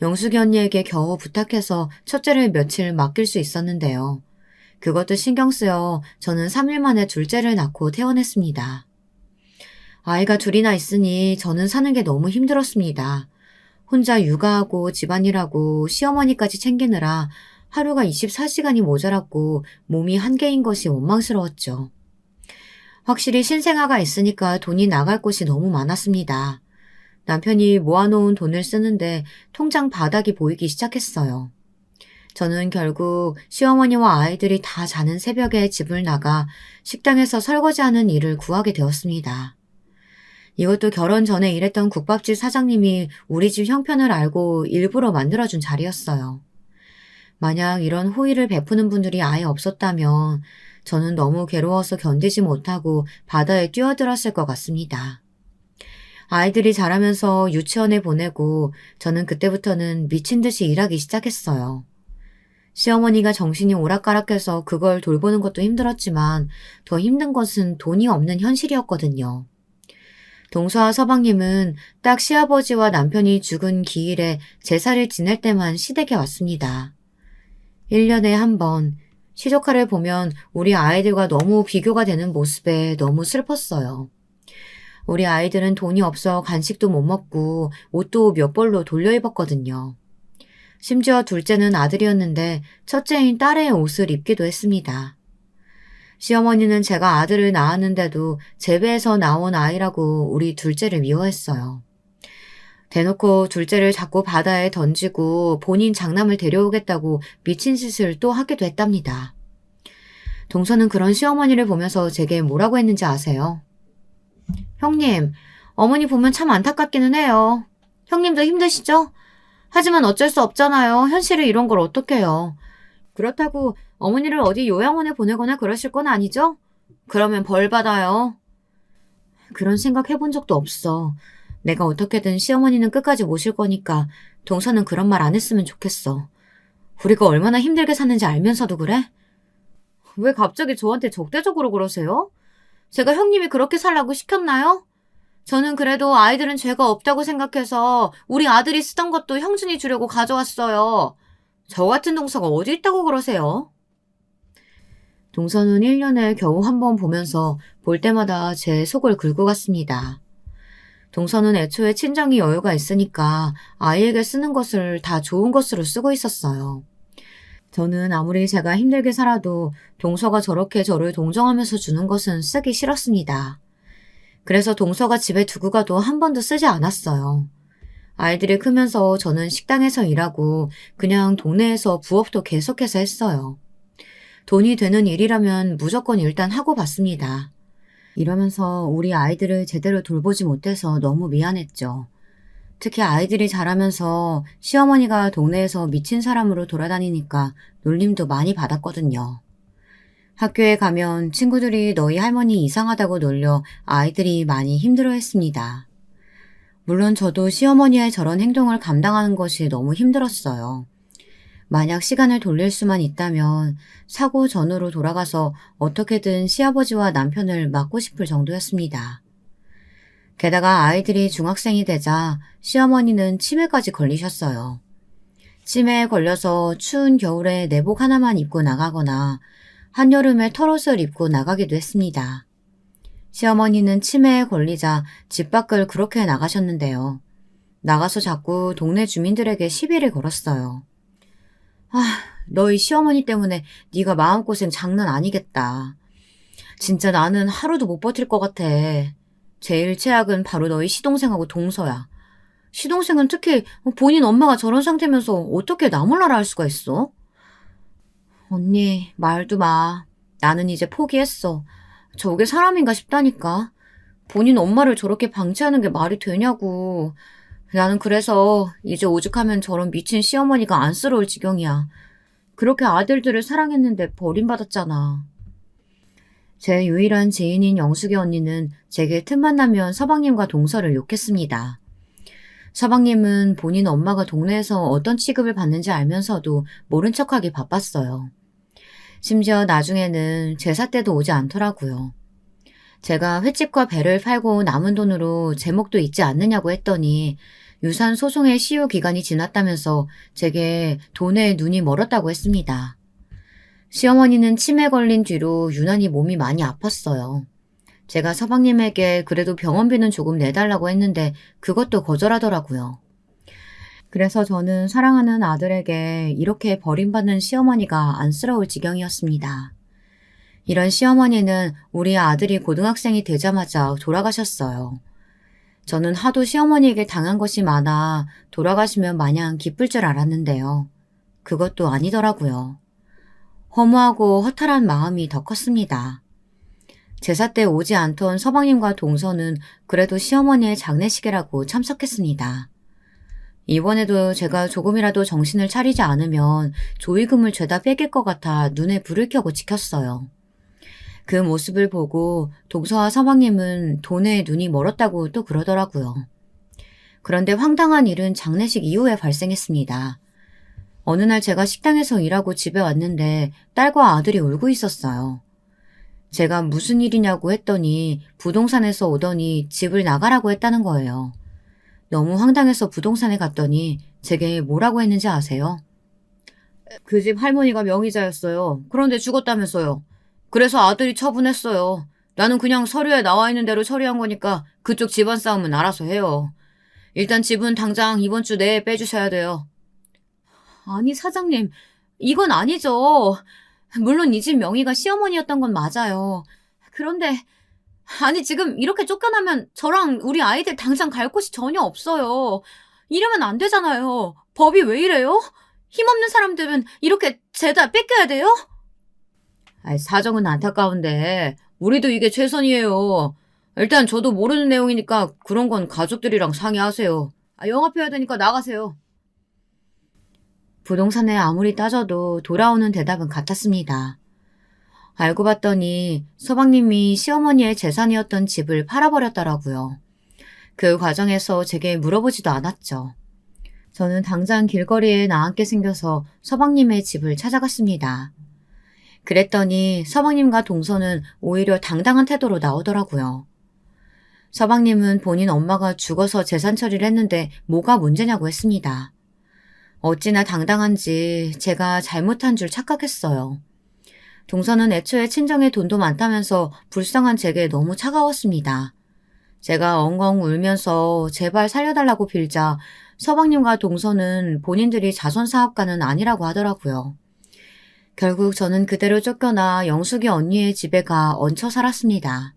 영숙이 언니에게 겨우 부탁해서 첫째를 며칠 맡길 수 있었는데요. 그것도 신경 쓰여 저는 3일 만에 둘째를 낳고 퇴원했습니다. 아이가 둘이나 있으니 저는 사는 게 너무 힘들었습니다. 혼자 육아하고 집안일하고 시어머니까지 챙기느라 하루가 24시간이 모자랐고 몸이 한계인 것이 원망스러웠죠. 확실히 신생아가 있으니까 돈이 나갈 곳이 너무 많았습니다. 남편이 모아놓은 돈을 쓰는데 통장 바닥이 보이기 시작했어요. 저는 결국 시어머니와 아이들이 다 자는 새벽에 집을 나가 식당에서 설거지하는 일을 구하게 되었습니다. 이것도 결혼 전에 일했던 국밥집 사장님이 우리 집 형편을 알고 일부러 만들어준 자리였어요. 만약 이런 호의를 베푸는 분들이 아예 없었다면 저는 너무 괴로워서 견디지 못하고 바다에 뛰어들었을 것 같습니다. 아이들이 자라면서 유치원에 보내고 저는 그때부터는 미친 듯이 일하기 시작했어요. 시어머니가 정신이 오락가락해서 그걸 돌보는 것도 힘들었지만 더 힘든 것은 돈이 없는 현실이었거든요. 동서와 서방님은 딱 시아버지와 남편이 죽은 기일에 제사를 지낼 때만 시댁에 왔습니다. 1년에 한 번, 시조카를 보면 우리 아이들과 너무 비교가 되는 모습에 너무 슬펐어요. 우리 아이들은 돈이 없어 간식도 못 먹고 옷도 몇 벌로 돌려 입었거든요. 심지어 둘째는 아들이었는데 첫째인 딸의 옷을 입기도 했습니다. 시어머니는 제가 아들을 낳았는데도 재배에서 나온 아이라고 우리 둘째를 미워했어요. 대놓고 둘째를 자꾸 바다에 던지고 본인 장남을 데려오겠다고 미친 짓을 또 하기도 했답니다. 동서는 그런 시어머니를 보면서 제게 뭐라고 했는지 아세요? 형님, 어머니 보면 참 안타깝기는 해요. 형님도 힘드시죠? 하지만 어쩔 수 없잖아요. 현실에 이런 걸 어떡해요. 그렇다고 어머니를 어디 요양원에 보내거나 그러실 건 아니죠? 그러면 벌 받아요. 그런 생각 해본 적도 없어. 내가 어떻게든 시어머니는 끝까지 모실 거니까 동서는 그런 말 안 했으면 좋겠어. 우리가 얼마나 힘들게 사는지 알면서도 그래? 왜 갑자기 저한테 적대적으로 그러세요? 제가 형님이 그렇게 살라고 시켰나요? 저는 그래도 아이들은 죄가 없다고 생각해서 우리 아들이 쓰던 것도 형준이 주려고 가져왔어요. 저 같은 동서가 어디 있다고 그러세요? 동서는 1년에 겨우 한 번 보면서 볼 때마다 제 속을 긁고 갔습니다. 동서는 애초에 친정이 여유가 있으니까 아이에게 쓰는 것을 다 좋은 것으로 쓰고 있었어요. 저는 아무리 제가 힘들게 살아도 동서가 저렇게 저를 동정하면서 주는 것은 쓰기 싫었습니다. 그래서 동서가 집에 두고 가도 한 번도 쓰지 않았어요. 아이들이 크면서 저는 식당에서 일하고 그냥 동네에서 부업도 계속해서 했어요. 돈이 되는 일이라면 무조건 일단 하고 봤습니다. 이러면서 우리 아이들을 제대로 돌보지 못해서 너무 미안했죠. 특히 아이들이 자라면서 시어머니가 동네에서 미친 사람으로 돌아다니니까 놀림도 많이 받았거든요. 학교에 가면 친구들이 너희 할머니 이상하다고 놀려 아이들이 많이 힘들어했습니다. 물론 저도 시어머니의 저런 행동을 감당하는 것이 너무 힘들었어요. 만약 시간을 돌릴 수만 있다면 사고 전으로 돌아가서 어떻게든 시아버지와 남편을 막고 싶을 정도였습니다. 게다가 아이들이 중학생이 되자 시어머니는 치매까지 걸리셨어요. 치매에 걸려서 추운 겨울에 내복 하나만 입고 나가거나 한여름에 털옷을 입고 나가기도 했습니다. 시어머니는 치매에 걸리자 집 밖을 그렇게 나가셨는데요. 나가서 자꾸 동네 주민들에게 시비를 걸었어요. 너희 시어머니 때문에 네가 마음고생 장난 아니겠다. 진짜 나는 하루도 못 버틸 것 같아. 제일 최악은 바로 너희 시동생하고 동서야. 시동생은 특히 본인 엄마가 저런 상태면서 어떻게 나 몰라라 할 수가 있어? 언니, 말도 마. 나는 이제 포기했어. 저게 사람인가 싶다니까. 본인 엄마를 저렇게 방치하는 게 말이 되냐고. 나는 그래서 이제 오죽하면 저런 미친 시어머니가 안쓰러울 지경이야. 그렇게 아들들을 사랑했는데 버림받았잖아. 제 유일한 지인인 영숙이 언니는 제게 틈만 나면 서방님과 동서를 욕했습니다. 서방님은 본인 엄마가 동네에서 어떤 취급을 받는지 알면서도 모른 척하기 바빴어요. 심지어 나중에는 제사 때도 오지 않더라고요. 제가 횟집과 배를 팔고 남은 돈으로 제목도 있지 않느냐고 했더니 유산 소송의 시효 기간이 지났다면서 제게 돈에 눈이 멀었다고 했습니다. 시어머니는 치매 걸린 뒤로 유난히 몸이 많이 아팠어요. 제가 서방님에게 그래도 병원비는 조금 내달라고 했는데 그것도 거절하더라고요. 그래서 저는 사랑하는 아들에게 이렇게 버림받는 시어머니가 안쓰러울 지경이었습니다. 이런 시어머니는 우리 아들이 고등학생이 되자마자 돌아가셨어요. 저는 하도 시어머니에게 당한 것이 많아 돌아가시면 마냥 기쁠 줄 알았는데요. 그것도 아니더라고요. 허무하고 허탈한 마음이 더 컸습니다. 제사 때 오지 않던 서방님과 동서는 그래도 시어머니의 장례식이라고 참석했습니다. 이번에도 제가 조금이라도 정신을 차리지 않으면 조의금을 죄다 뺏길 것 같아 눈에 불을 켜고 지켰어요. 그 모습을 보고 동서와 서방님은 돈에 눈이 멀었다고 또 그러더라고요. 그런데 황당한 일은 장례식 이후에 발생했습니다. 어느 날 제가 식당에서 일하고 집에 왔는데 딸과 아들이 울고 있었어요. 제가 무슨 일이냐고 했더니 부동산에서 오더니 집을 나가라고 했다는 거예요. 너무 황당해서 부동산에 갔더니 제게 뭐라고 했는지 아세요? 그 집 할머니가 명의자였어요. 그런데 죽었다면서요. 그래서 아들이 처분했어요. 나는 그냥 서류에 나와 있는 대로 처리한 거니까 그쪽 집안 싸움은 알아서 해요. 일단 집은 당장 이번 주 내에 빼주셔야 돼요. 아니 사장님, 이건 아니죠. 물론 이 집 명의가 시어머니였던 건 맞아요. 그런데 아니 지금 이렇게 쫓겨나면 저랑 우리 아이들 당장 갈 곳이 전혀 없어요. 이러면 안 되잖아요. 법이 왜 이래요? 힘없는 사람들은 이렇게 죄다 뺏겨야 돼요? 사정은 안타까운데 우리도 이게 최선이에요. 일단 저도 모르는 내용이니까 그런 건 가족들이랑 상의하세요. 영업해야 되니까 나가세요. 부동산에 아무리 따져도 돌아오는 대답은 같았습니다. 알고 봤더니 서방님이 시어머니의 재산이었던 집을 팔아버렸더라고요. 그 과정에서 제게 물어보지도 않았죠. 저는 당장 길거리에 나앉게 생겨서 서방님의 집을 찾아갔습니다. 그랬더니 서방님과 동서는 오히려 당당한 태도로 나오더라고요. 서방님은 본인 엄마가 죽어서 재산 처리를 했는데 뭐가 문제냐고 했습니다. 어찌나 당당한지 제가 잘못한 줄 착각했어요. 동서는 애초에 친정에 돈도 많다면서 불쌍한 제게 너무 차가웠습니다. 제가 엉엉 울면서 제발 살려달라고 빌자 서방님과 동서는 본인들이 자선사업가는 아니라고 하더라고요. 결국 저는 그대로 쫓겨나 영숙이 언니의 집에 가 얹혀 살았습니다.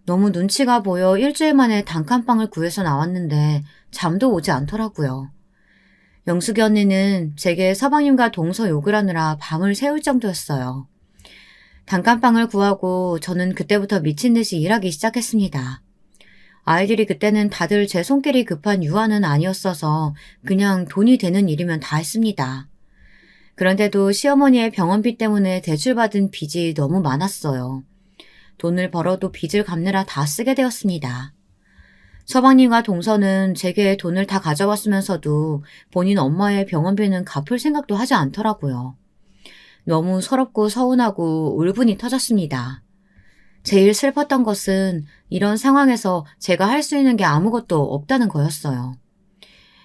너무 눈치가 보여 일주일 만에 단칸방을 구해서 나왔는데 잠도 오지 않더라고요. 영숙이 언니는 제게 서방님과 동서 욕을 하느라 밤을 새울 정도였어요. 단칸방을 구하고 저는 그때부터 미친 듯이 일하기 시작했습니다. 아이들이 그때는 다들 제 손길이 급한 유아는 아니었어서 그냥 돈이 되는 일이면 다 했습니다. 그런데도 시어머니의 병원비 때문에 대출받은 빚이 너무 많았어요. 돈을 벌어도 빚을 갚느라 다 쓰게 되었습니다. 서방님과 동서는 제게 돈을 다 가져왔으면서도 본인 엄마의 병원비는 갚을 생각도 하지 않더라고요. 너무 서럽고 서운하고 울분이 터졌습니다. 제일 슬펐던 것은 이런 상황에서 제가 할 수 있는 게 아무것도 없다는 거였어요.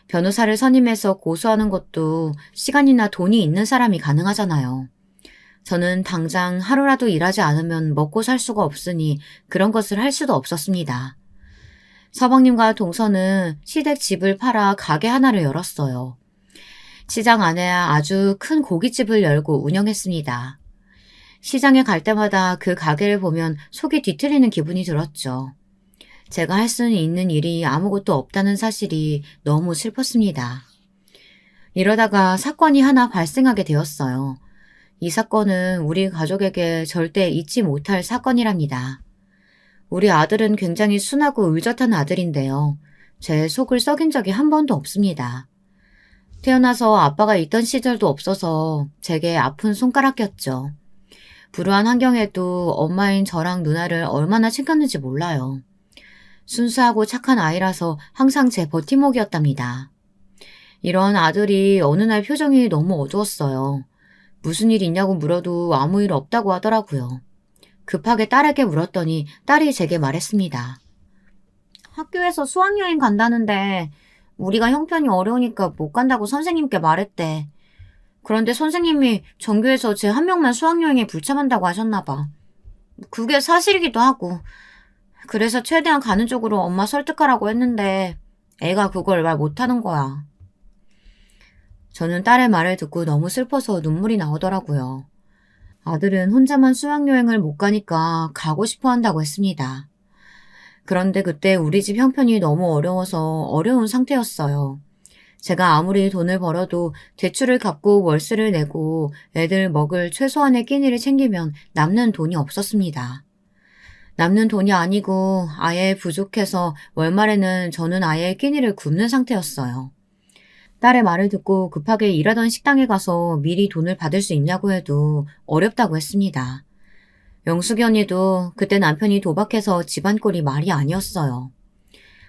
변호사를 선임해서 고소하는 것도 시간이나 돈이 있는 사람이 가능하잖아요. 저는 당장 하루라도 일하지 않으면 먹고 살 수가 없으니 그런 것을 할 수도 없었습니다. 서방님과 동서는 시댁 집을 팔아 가게 하나를 열었어요. 시장 안에 아주 큰 고깃집을 열고 운영했습니다. 시장에 갈 때마다 그 가게를 보면 속이 뒤틀리는 기분이 들었죠. 제가 할 수 있는 일이 아무것도 없다는 사실이 너무 슬펐습니다. 이러다가 사건이 하나 발생하게 되었어요. 이 사건은 우리 가족에게 절대 잊지 못할 사건이랍니다. 우리 아들은 굉장히 순하고 의젓한 아들인데요. 제 속을 썩인 적이 한 번도 없습니다. 태어나서 아빠가 있던 시절도 없어서 제게 아픈 손가락이었죠. 불우한 환경에도 엄마인 저랑 누나를 얼마나 챙겼는지 몰라요. 순수하고 착한 아이라서 항상 제 버팀목이었답니다. 이런 아들이 어느 날 표정이 너무 어두웠어요. 무슨 일 있냐고 물어도 아무 일 없다고 하더라고요. 급하게 딸에게 물었더니 딸이 제게 말했습니다. 학교에서 수학여행 간다는데 우리가 형편이 어려우니까 못 간다고 선생님께 말했대. 그런데 선생님이 전교에서 제 한 명만 수학여행에 불참한다고 하셨나 봐. 그게 사실이기도 하고. 그래서 최대한 가는 쪽으로 엄마 설득하라고 했는데 애가 그걸 말 못하는 거야. 저는 딸의 말을 듣고 너무 슬퍼서 눈물이 나오더라고요. 아들은 혼자만 수학여행을 못 가니까 가고 싶어 한다고 했습니다. 그런데 그때 우리 집 형편이 너무 어려워서 어려운 상태였어요. 제가 아무리 돈을 벌어도 대출을 갚고 월세를 내고 애들 먹을 최소한의 끼니를 챙기면 남는 돈이 없었습니다. 남는 돈이 아니고 아예 부족해서 월말에는 저는 아예 끼니를 굶는 상태였어요. 딸의 말을 듣고 급하게 일하던 식당에 가서 미리 돈을 받을 수 있냐고 해도 어렵다고 했습니다. 영숙이 언니도 그때 남편이 도박해서 집안 꼴이 말이 아니었어요.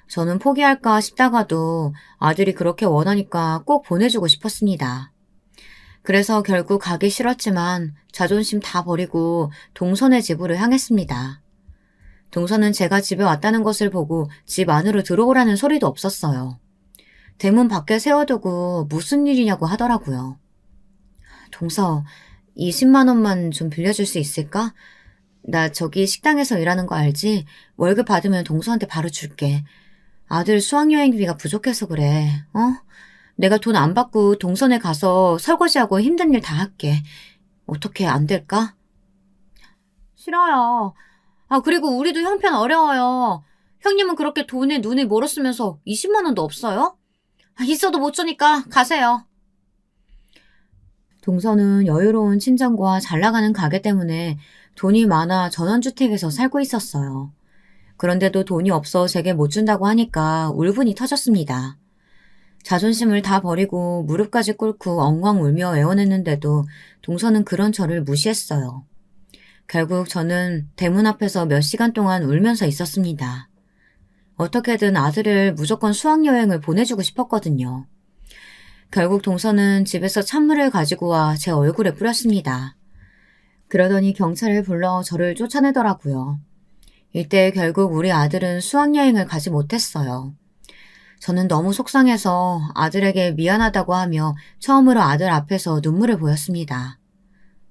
저는 포기할까 싶다가도 아들이 그렇게 원하니까 꼭 보내주고 싶었습니다. 그래서 결국 가기 싫었지만 자존심 다 버리고 동선의 집으로 향했습니다. 동선은 제가 집에 왔다는 것을 보고 집 안으로 들어오라는 소리도 없었어요. 대문 밖에 세워두고 무슨 일이냐고 하더라고요. 동서, 20만 원만 좀 빌려줄 수 있을까? 나 저기 식당에서 일하는 거 알지? 월급 받으면 동서한테 바로 줄게. 아들 수학여행비가 부족해서 그래. 내가 돈 안 받고 동선에 가서 설거지하고 힘든 일 다 할게. 어떻게 안 될까? 싫어요. 그리고 우리도 형편 어려워요. 형님은 그렇게 돈에 눈이 멀었으면서 20만 원도 없어요? 있어도 못 주니까 가세요. 동서는 여유로운 친정과 잘 나가는 가게 때문에 돈이 많아 전원주택에서 살고 있었어요. 그런데도 돈이 없어 제게 못 준다고 하니까 울분이 터졌습니다. 자존심을 다 버리고 무릎까지 꿇고 엉엉 울며 애원했는데도 동서는 그런 저를 무시했어요. 결국 저는 대문 앞에서 몇 시간 동안 울면서 있었습니다. 어떻게든 아들을 무조건 수학여행을 보내주고 싶었거든요. 결국 동서는 집에서 찬물을 가지고 와 제 얼굴에 뿌렸습니다. 그러더니 경찰을 불러 저를 쫓아내더라고요. 이때 결국 우리 아들은 수학여행을 가지 못했어요. 저는 너무 속상해서 아들에게 미안하다고 하며 처음으로 아들 앞에서 눈물을 보였습니다.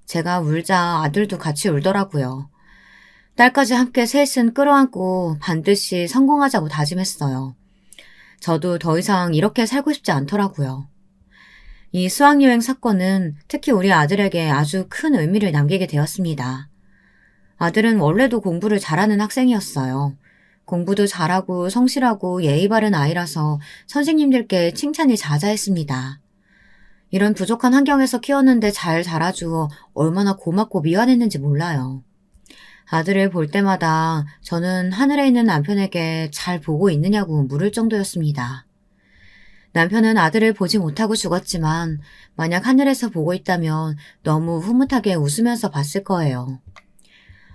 제가 울자 아들도 같이 울더라고요. 딸까지 함께 셋은 끌어안고 반드시 성공하자고 다짐했어요. 저도 더 이상 이렇게 살고 싶지 않더라고요. 이 수학여행 사건은 특히 우리 아들에게 아주 큰 의미를 남기게 되었습니다. 아들은 원래도 공부를 잘하는 학생이었어요. 공부도 잘하고 성실하고 예의 바른 아이라서 선생님들께 칭찬이 자자했습니다. 이런 부족한 환경에서 키웠는데 잘 자라주어 얼마나 고맙고 미안했는지 몰라요. 아들을 볼 때마다 저는 하늘에 있는 남편에게 잘 보고 있느냐고 물을 정도였습니다. 남편은 아들을 보지 못하고 죽었지만 만약 하늘에서 보고 있다면 너무 흐뭇하게 웃으면서 봤을 거예요.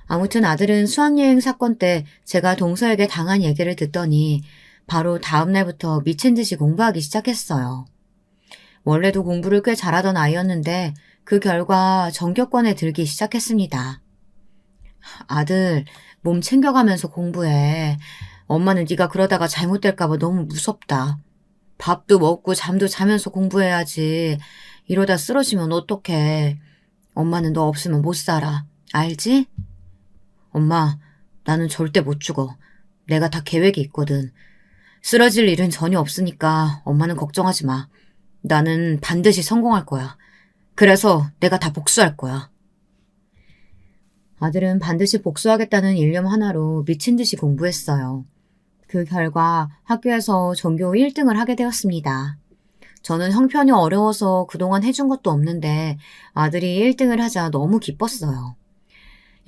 아무튼 아들은 수학여행 사건 때 제가 동서에게 당한 얘기를 듣더니 바로 다음 날부터 미친 듯이 공부하기 시작했어요. 원래도 공부를 꽤 잘하던 아이였는데 그 결과 전교권에 들기 시작했습니다. 아들, 몸 챙겨가면서 공부해. 엄마는 네가 그러다가 잘못될까 봐 너무 무섭다. 밥도 먹고 잠도 자면서 공부해야지. 이러다 쓰러지면 어떡해. 엄마는 너 없으면 못 살아. 알지? 엄마, 나는 절대 못 죽어. 내가 다 계획이 있거든. 쓰러질 일은 전혀 없으니까 엄마는 걱정하지 마. 나는 반드시 성공할 거야. 그래서 내가 다 복수할 거야. 아들은 반드시 복수하겠다는 일념 하나로 미친 듯이 공부했어요. 그 결과 학교에서 전교 1등을 하게 되었습니다. 저는 형편이 어려워서 그동안 해준 것도 없는데 아들이 1등을 하자 너무 기뻤어요.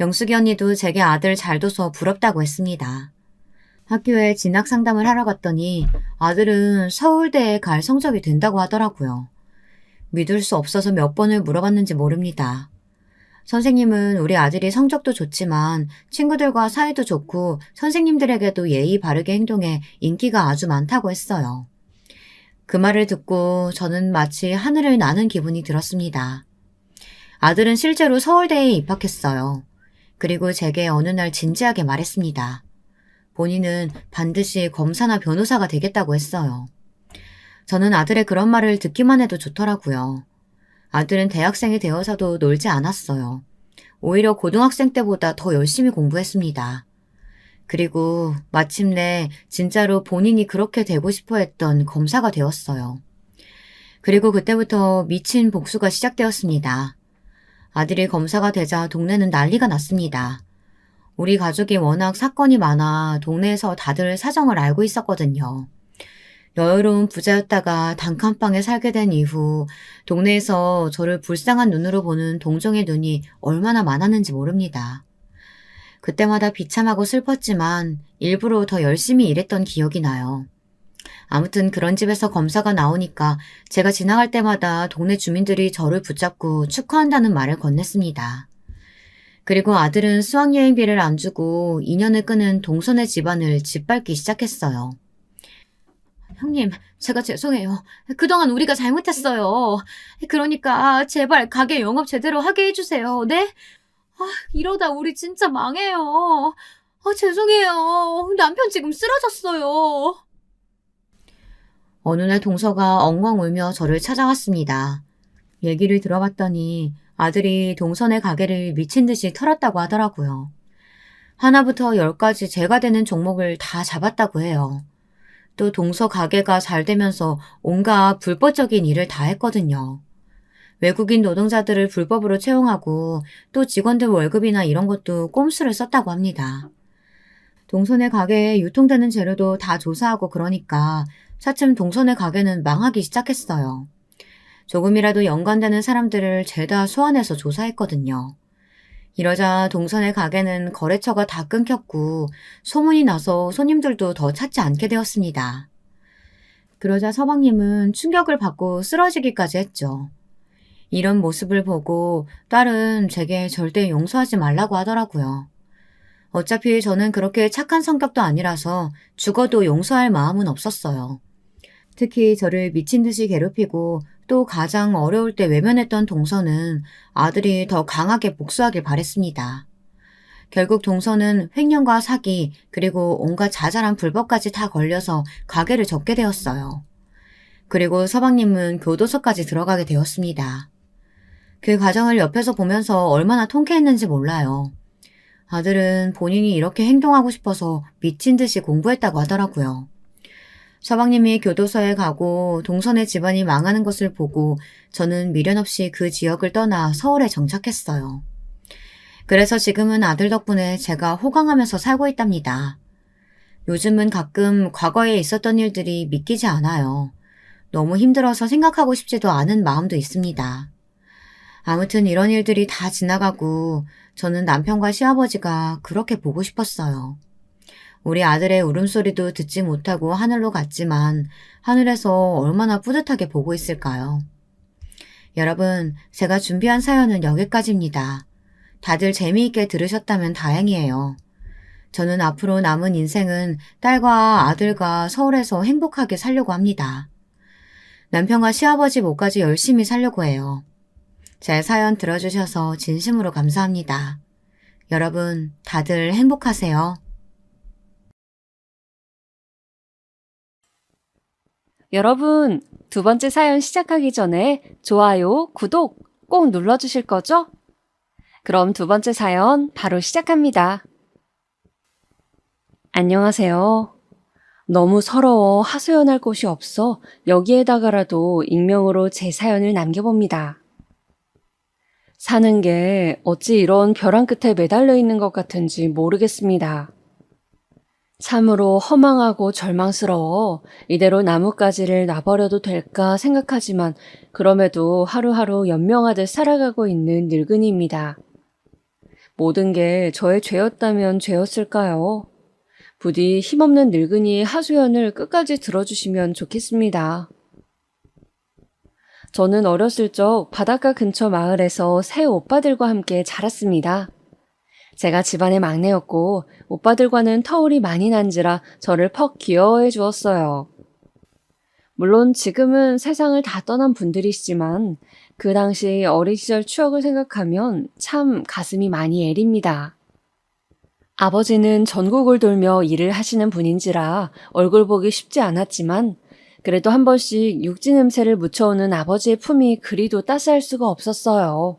영숙이 언니도 제게 아들 잘 둬서 부럽다고 했습니다. 학교에 진학 상담을 하러 갔더니 아들은 서울대에 갈 성적이 된다고 하더라고요. 믿을 수 없어서 몇 번을 물어봤는지 모릅니다. 선생님은 우리 아들이 성적도 좋지만 친구들과 사이도 좋고 선생님들에게도 예의 바르게 행동해 인기가 아주 많다고 했어요. 그 말을 듣고 저는 마치 하늘을 나는 기분이 들었습니다. 아들은 실제로 서울대에 입학했어요. 그리고 제게 어느 날 진지하게 말했습니다. 본인은 반드시 검사나 변호사가 되겠다고 했어요. 저는 아들의 그런 말을 듣기만 해도 좋더라고요. 아들은 대학생이 되어서도 놀지 않았어요. 오히려 고등학생 때보다 더 열심히 공부했습니다. 그리고 마침내 진짜로 본인이 그렇게 되고 싶어 했던 검사가 되었어요. 그리고 그때부터 미친 복수가 시작되었습니다. 아들이 검사가 되자 동네는 난리가 났습니다. 우리 가족이 워낙 사건이 많아 동네에서 다들 사정을 알고 있었거든요. 여유로운 부자였다가 단칸방에 살게 된 이후 동네에서 저를 불쌍한 눈으로 보는 동정의 눈이 얼마나 많았는지 모릅니다. 그때마다 비참하고 슬펐지만 일부러 더 열심히 일했던 기억이 나요. 아무튼 그런 집에서 검사가 나오니까 제가 지나갈 때마다 동네 주민들이 저를 붙잡고 축하한다는 말을 건넸습니다. 그리고 아들은 수학여행비를 안 주고 인연을 끊은 동선의 집안을 짓밟기 시작했어요. 형님, 제가 죄송해요. 그동안 우리가 잘못했어요. 그러니까 제발 가게 영업 제대로 하게 해주세요. 네? 이러다 우리 진짜 망해요. 죄송해요. 남편 지금 쓰러졌어요. 어느 날 동서가 엉엉 울며 저를 찾아왔습니다. 얘기를 들어봤더니 아들이 동선의 가게를 미친 듯이 털었다고 하더라고요. 하나부터 10까지 제가 되는 종목을 다 잡았다고 해요. 또 동서 가게가 잘 되면서 온갖 불법적인 일을 다 했거든요. 외국인 노동자들을 불법으로 채용하고 또 직원들 월급이나 이런 것도 꼼수를 썼다고 합니다. 동선의 가게에 유통되는 재료도 다 조사하고 그러니까 차츰 동선의 가게는 망하기 시작했어요. 조금이라도 연관되는 사람들을 죄다 소환해서 조사했거든요. 이러자 동선의 가게는 거래처가 다 끊겼고 소문이 나서 손님들도 더 찾지 않게 되었습니다. 그러자 서방님은 충격을 받고 쓰러지기까지 했죠. 이런 모습을 보고 딸은 제게 절대 용서하지 말라고 하더라고요. 어차피 저는 그렇게 착한 성격도 아니라서 죽어도 용서할 마음은 없었어요. 특히 저를 미친 듯이 괴롭히고 또 가장 어려울 때 외면했던 동서는 아들이 더 강하게 복수하길 바랬습니다. 결국 동서는 횡령과 사기 그리고 온갖 자잘한 불법까지 다 걸려서 가게를 접게 되었어요. 그리고 서방님은 교도소까지 들어가게 되었습니다. 그 과정을 옆에서 보면서 얼마나 통쾌했는지 몰라요. 아들은 본인이 이렇게 행동하고 싶어서 미친 듯이 공부했다고 하더라고요. 서방님이 교도소에 가고 동선의 집안이 망하는 것을 보고 저는 미련 없이 그 지역을 떠나 서울에 정착했어요. 그래서 지금은 아들 덕분에 제가 호강하면서 살고 있답니다. 요즘은 가끔 과거에 있었던 일들이 믿기지 않아요. 너무 힘들어서 생각하고 싶지도 않은 마음도 있습니다. 아무튼 이런 일들이 다 지나가고 저는 남편과 시아버지가 그렇게 보고 싶었어요. 우리 아들의 울음소리도 듣지 못하고 하늘로 갔지만 하늘에서 얼마나 뿌듯하게 보고 있을까요? 여러분, 제가 준비한 사연은 여기까지입니다. 다들 재미있게 들으셨다면 다행이에요. 저는 앞으로 남은 인생은 딸과 아들과 서울에서 행복하게 살려고 합니다. 남편과 시아버지 몫까지 열심히 살려고 해요. 제 사연 들어주셔서 진심으로 감사합니다. 여러분, 다들 행복하세요. 여러분, 두 번째 사연 시작하기 전에 좋아요, 구독 꼭 눌러주실 거죠? 그럼 두 번째 사연 바로 시작합니다. 안녕하세요. 너무 서러워 하소연할 곳이 없어 여기에다가라도 익명으로 제 사연을 남겨봅니다. 사는 게 어찌 이런 벼랑 끝에 매달려 있는 것 같은지 모르겠습니다. 참으로 허망하고 절망스러워 이대로 나뭇가지를 놔버려도 될까 생각하지만 그럼에도 하루하루 연명하듯 살아가고 있는 늙은이입니다. 모든 게 저의 죄였다면 죄였을까요? 부디 힘없는 늙은이의 하소연을 끝까지 들어주시면 좋겠습니다. 저는 어렸을 적 바닷가 근처 마을에서 새 오빠들과 함께 자랐습니다. 제가 집안의 막내였고 오빠들과는 터울이 많이 난지라 저를 퍽 귀여워해 주었어요. 물론 지금은 세상을 다 떠난 분들이시지만 그 당시 어린 시절 추억을 생각하면 참 가슴이 많이 애립니다. 아버지는 전국을 돌며 일을 하시는 분인지라 얼굴 보기 쉽지 않았지만 그래도 한 번씩 육지 냄새를 묻혀오는 아버지의 품이 그리도 따스할 수가 없었어요.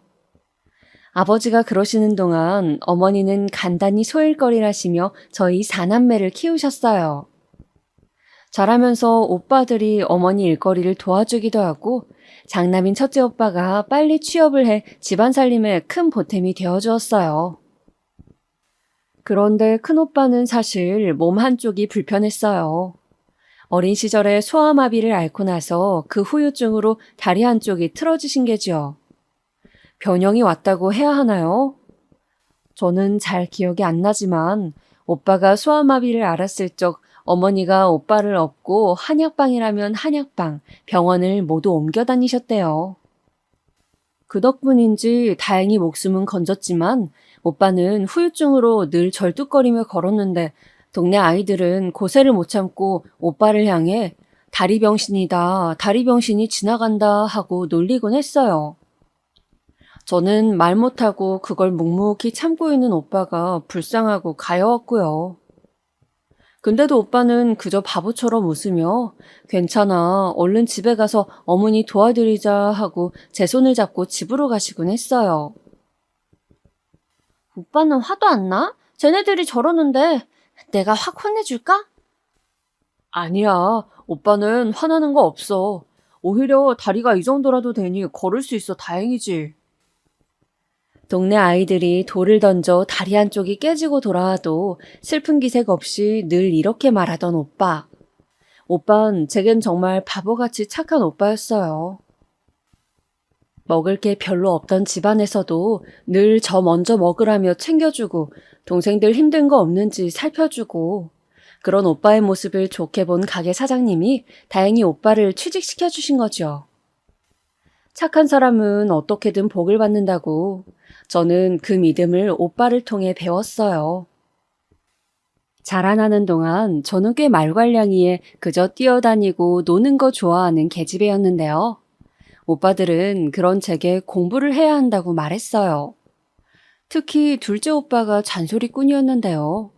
아버지가 그러시는 동안 어머니는 간단히 소일거리라시며 저희 사남매를 키우셨어요. 자라면서 오빠들이 어머니 일거리를 도와주기도 하고 장남인 첫째 오빠가 빨리 취업을 해 집안 살림에 큰 보탬이 되어주었어요. 그런데 큰오빠는 사실 몸 한쪽이 불편했어요. 어린 시절에 소아마비를 앓고 나서 그 후유증으로 다리 한쪽이 틀어지신 게지요. 변형이 왔다고 해야 하나요? 저는 잘 기억이 안 나지만 오빠가 소아마비를 앓았을 적 어머니가 오빠를 업고 한약방이라면 한약방, 병원을 모두 옮겨 다니셨대요. 그 덕분인지 다행히 목숨은 건졌지만 오빠는 후유증으로 늘 절뚝거리며 걸었는데 동네 아이들은 고세를 못 참고 오빠를 향해 다리 병신이다, 다리 병신이 지나간다 하고 놀리곤 했어요. 저는 말 못하고 그걸 묵묵히 참고 있는 오빠가 불쌍하고 가여웠고요. 근데도 오빠는 그저 바보처럼 웃으며 괜찮아, 얼른 집에 가서 어머니 도와드리자 하고 제 손을 잡고 집으로 가시곤 했어요. 오빠는 화도 안 나? 쟤네들이 저러는데 내가 확 혼내줄까? 아니야, 오빠는 화나는 거 없어. 오히려 다리가 이 정도라도 되니 걸을 수 있어 다행이지. 동네 아이들이 돌을 던져 다리 한쪽이 깨지고 돌아와도 슬픈 기색 없이 늘 이렇게 말하던 오빠. 오빤 제겐 정말 바보같이 착한 오빠였어요. 먹을 게 별로 없던 집안에서도 늘 저 먼저 먹으라며 챙겨주고 동생들 힘든 거 없는지 살펴주고 그런 오빠의 모습을 좋게 본 가게 사장님이 다행히 오빠를 취직시켜 주신 거죠. 착한 사람은 어떻게든 복을 받는다고 저는 그 믿음을 오빠를 통해 배웠어요. 자라나는 동안 저는 꽤 말괄량이에 그저 뛰어다니고 노는 거 좋아하는 계집애였는데요. 오빠들은 그런 제게 공부를 해야 한다고 말했어요. 특히 둘째 오빠가 잔소리꾼이었는데요.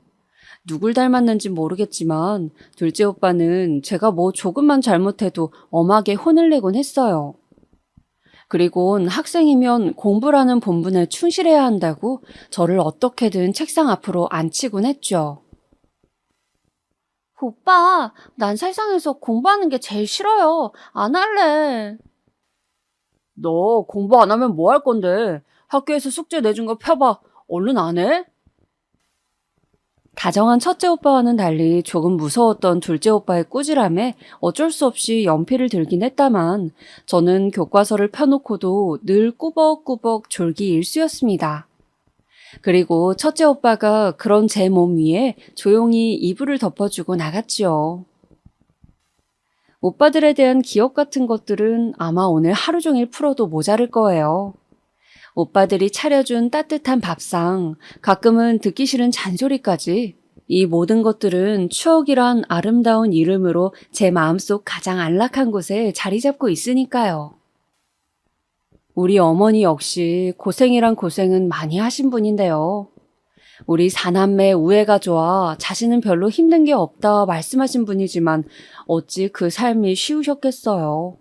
누굴 닮았는지 모르겠지만 둘째 오빠는 제가 뭐 조금만 잘못해도 엄하게 혼을 내곤 했어요. 그리곤 학생이면 공부라는 본분에 충실해야 한다고 저를 어떻게든 책상 앞으로 앉히곤 했죠. 오빠, 난 세상에서 공부하는 게 제일 싫어요. 안 할래. 너 공부 안 하면 뭐 할 건데? 학교에서 숙제 내준 거 펴봐. 얼른 안 해? 다정한 첫째 오빠와는 달리 조금 무서웠던 둘째 오빠의 꾸지람에 어쩔 수 없이 연필을 들긴 했다만 저는 교과서를 펴놓고도 늘 꾸벅꾸벅 졸기 일쑤였습니다. 그리고 첫째 오빠가 그런 제 몸 위에 조용히 이불을 덮어주고 나갔지요. 오빠들에 대한 기억 같은 것들은 아마 오늘 하루 종일 풀어도 모자랄 거예요. 오빠들이 차려준 따뜻한 밥상, 가끔은 듣기 싫은 잔소리까지 이 모든 것들은 추억이란 아름다운 이름으로 제 마음속 가장 안락한 곳에 자리 잡고 있으니까요. 우리 어머니 역시 고생이란 고생은 많이 하신 분인데요. 우리 사남매 우애가 좋아 자신은 별로 힘든 게 없다 말씀하신 분이지만 어찌 그 삶이 쉬우셨겠어요.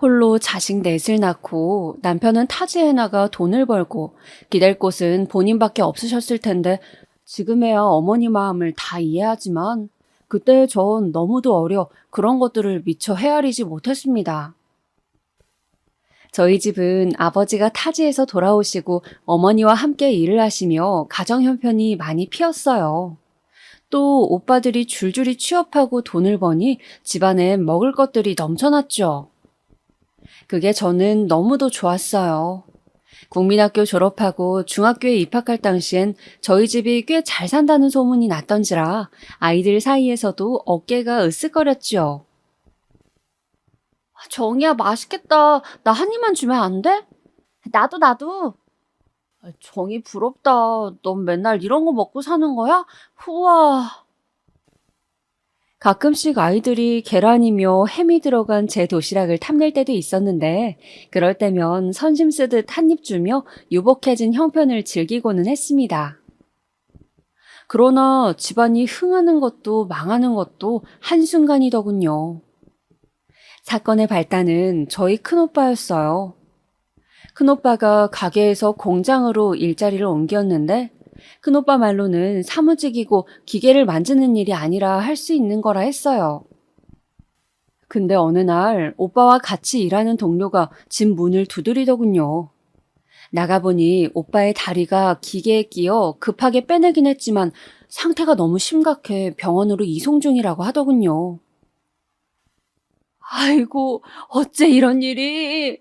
홀로 자식 넷을 낳고 남편은 타지에 나가 돈을 벌고 기댈 곳은 본인밖에 없으셨을 텐데 지금에야 어머니 마음을 다 이해하지만 그때 전 너무도 어려 그런 것들을 미처 헤아리지 못했습니다. 저희 집은 아버지가 타지에서 돌아오시고 어머니와 함께 일을 하시며 가정 형편이 많이 피었어요. 또 오빠들이 줄줄이 취업하고 돈을 버니 집안엔 먹을 것들이 넘쳐났죠. 그게 저는 너무도 좋았어요. 국민학교 졸업하고 중학교에 입학할 당시엔 저희 집이 꽤 잘 산다는 소문이 났던지라 아이들 사이에서도 어깨가 으쓱거렸죠. 정이야, 맛있겠다. 나 한 입만 주면 안 돼? 나도. 정이 부럽다. 넌 맨날 이런 거 먹고 사는 거야? 우와. 가끔씩 아이들이 계란이며 햄이 들어간 제 도시락을 탐낼 때도 있었는데 그럴 때면 선심 쓰듯 한 입 주며 유복해진 형편을 즐기고는 했습니다. 그러나 집안이 흥하는 것도 망하는 것도 한순간이더군요. 사건의 발단은 저희 큰오빠였어요. 큰오빠가 가게에서 공장으로 일자리를 옮겼는데 큰오빠 말로는 사무직이고 기계를 만지는 일이 아니라 할 수 있는 거라 했어요. 근데 어느 날 오빠와 같이 일하는 동료가 집 문을 두드리더군요. 나가보니 오빠의 다리가 기계에 끼어 급하게 빼내긴 했지만 상태가 너무 심각해 병원으로 이송 중이라고 하더군요. 아이고, 어째 이런 일이.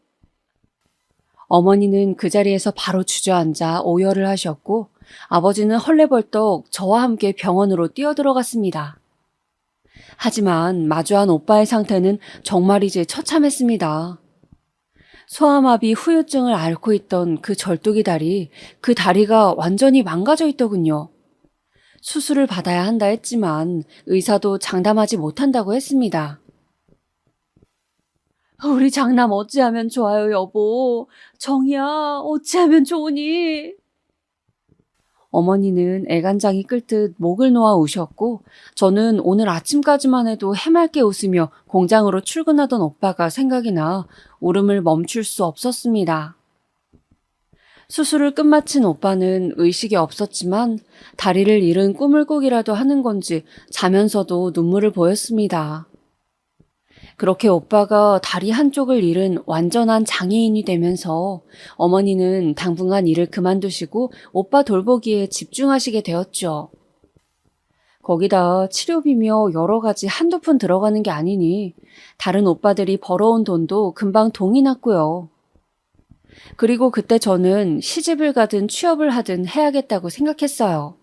어머니는 그 자리에서 바로 주저앉아 오열을 하셨고 아버지는 헐레벌떡 저와 함께 병원으로 뛰어들어갔습니다. 하지만 마주한 오빠의 상태는 정말이지 처참했습니다. 소아마비 후유증을 앓고 있던 그 절뚝이 다리, 그 다리가 완전히 망가져 있더군요. 수술을 받아야 한다 했지만 의사도 장담하지 못한다고 했습니다. 우리 장남 어찌하면 좋아요, 여보. 정이야, 어찌하면 좋으니? 어머니는 애간장이 끓듯 목을 놓아 우셨고 저는 오늘 아침까지만 해도 해맑게 웃으며 공장으로 출근하던 오빠가 생각이 나 울음을 멈출 수 없었습니다. 수술을 끝마친 오빠는 의식이 없었지만 다리를 잃은 꿈을 꾸기라도 하는 건지 자면서도 눈물을 보였습니다. 그렇게 오빠가 다리 한쪽을 잃은 완전한 장애인이 되면서 어머니는 당분간 일을 그만두시고 오빠 돌보기에 집중하시게 되었죠. 거기다 치료비며 여러 가지 한두 푼 들어가는 게 아니니 다른 오빠들이 벌어온 돈도 금방 동이 났고요. 그리고 그때 저는 시집을 가든 취업을 하든 해야겠다고 생각했어요.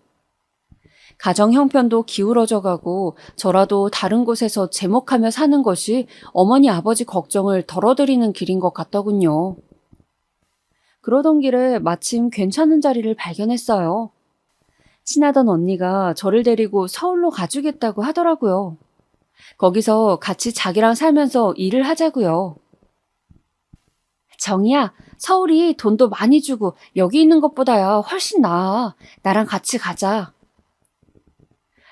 가정 형편도 기울어져 가고 저라도 다른 곳에서 제목하며 사는 것이 어머니 아버지 걱정을 덜어드리는 길인 것 같더군요. 그러던 길에 마침 괜찮은 자리를 발견했어요. 친하던 언니가 저를 데리고 서울로 가주겠다고 하더라고요. 거기서 같이 자기랑 살면서 일을 하자고요. 정이야, 서울이 돈도 많이 주고 여기 있는 것보다야 훨씬 나아. 나랑 같이 가자.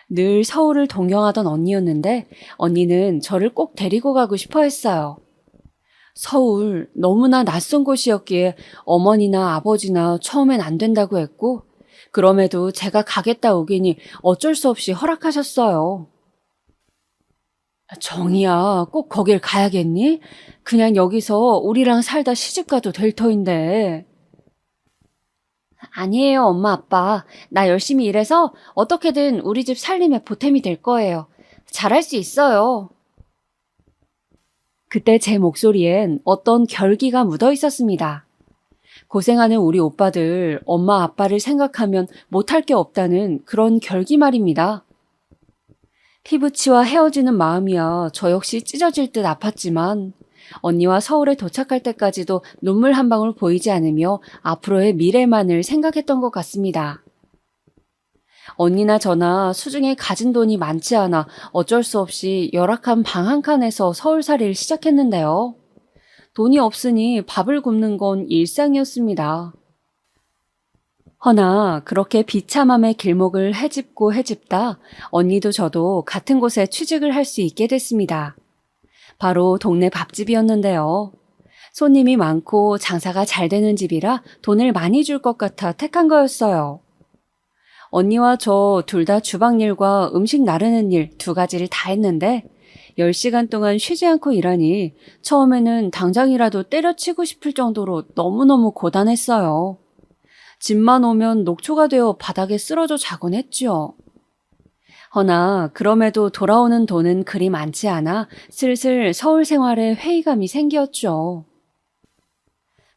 늘 서울을 동경하던 언니였는데 언니는 저를 꼭 데리고 가고 싶어 했어요. 서울 너무나 낯선 곳이었기에 어머니나 아버지나 처음엔 안 된다고 했고 그럼에도 제가 가겠다 오기니 어쩔 수 없이 허락하셨어요. 정이야, 꼭 거길 가야겠니? 그냥 여기서 우리랑 살다 시집가도 될 터인데. 아니에요, 엄마, 아빠. 나 열심히 일해서 어떻게든 우리 집 살림에 보탬이 될 거예요. 잘할 수 있어요. 그때 제 목소리엔 어떤 결기가 묻어 있었습니다. 고생하는 우리 오빠들, 엄마, 아빠를 생각하면 못할 게 없다는 그런 결기 말입니다. 피부치와 헤어지는 마음이야 저 역시 찢어질 듯 아팠지만 언니와 서울에 도착할 때까지도 눈물 한 방울 보이지 않으며 앞으로의 미래만을 생각했던 것 같습니다. 언니나 저나 수중에 가진 돈이 많지 않아 어쩔 수 없이 열악한 방 한 칸에서 서울살이를 시작했는데요. 돈이 없으니 밥을 굶는 건 일상이었습니다. 허나 그렇게 비참함의 길목을 헤집고 헤집다 언니도 저도 같은 곳에 취직을 할 수 있게 됐습니다. 바로 동네 밥집이었는데요. 손님이 많고 장사가 잘 되는 집이라 돈을 많이 줄 것 같아 택한 거였어요. 언니와 저 둘 다 주방일과 음식 나르는 일 두 가지를 다 했는데 10시간 동안 쉬지 않고 일하니 처음에는 당장이라도 때려치고 싶을 정도로 너무너무 고단했어요. 집만 오면 녹초가 되어 바닥에 쓰러져 자곤 했지요. 허나 그럼에도 돌아오는 돈은 그리 많지 않아 슬슬 서울 생활에 회의감이 생겼죠.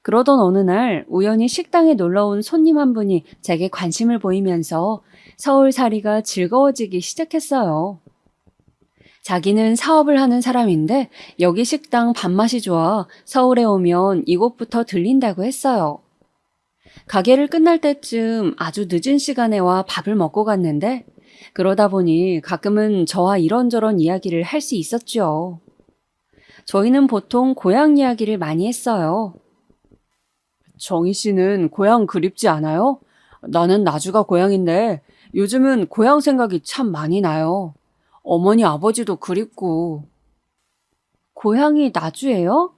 그러던 어느 날 우연히 식당에 놀러온 손님 한 분이 제게 관심을 보이면서 서울살이가 즐거워지기 시작했어요. 자기는 사업을 하는 사람인데 여기 식당 밥맛이 좋아 서울에 오면 이곳부터 들린다고 했어요. 가게를 끝날 때쯤 아주 늦은 시간에 와 밥을 먹고 갔는데 그러다 보니 가끔은 저와 이런저런 이야기를 할 수 있었죠. 저희는 보통 고향 이야기를 많이 했어요. 정희 씨는 고향 그립지 않아요? 나는 나주가 고향인데 요즘은 고향 생각이 참 많이 나요. 어머니 아버지도 그립고. 고향이 나주예요?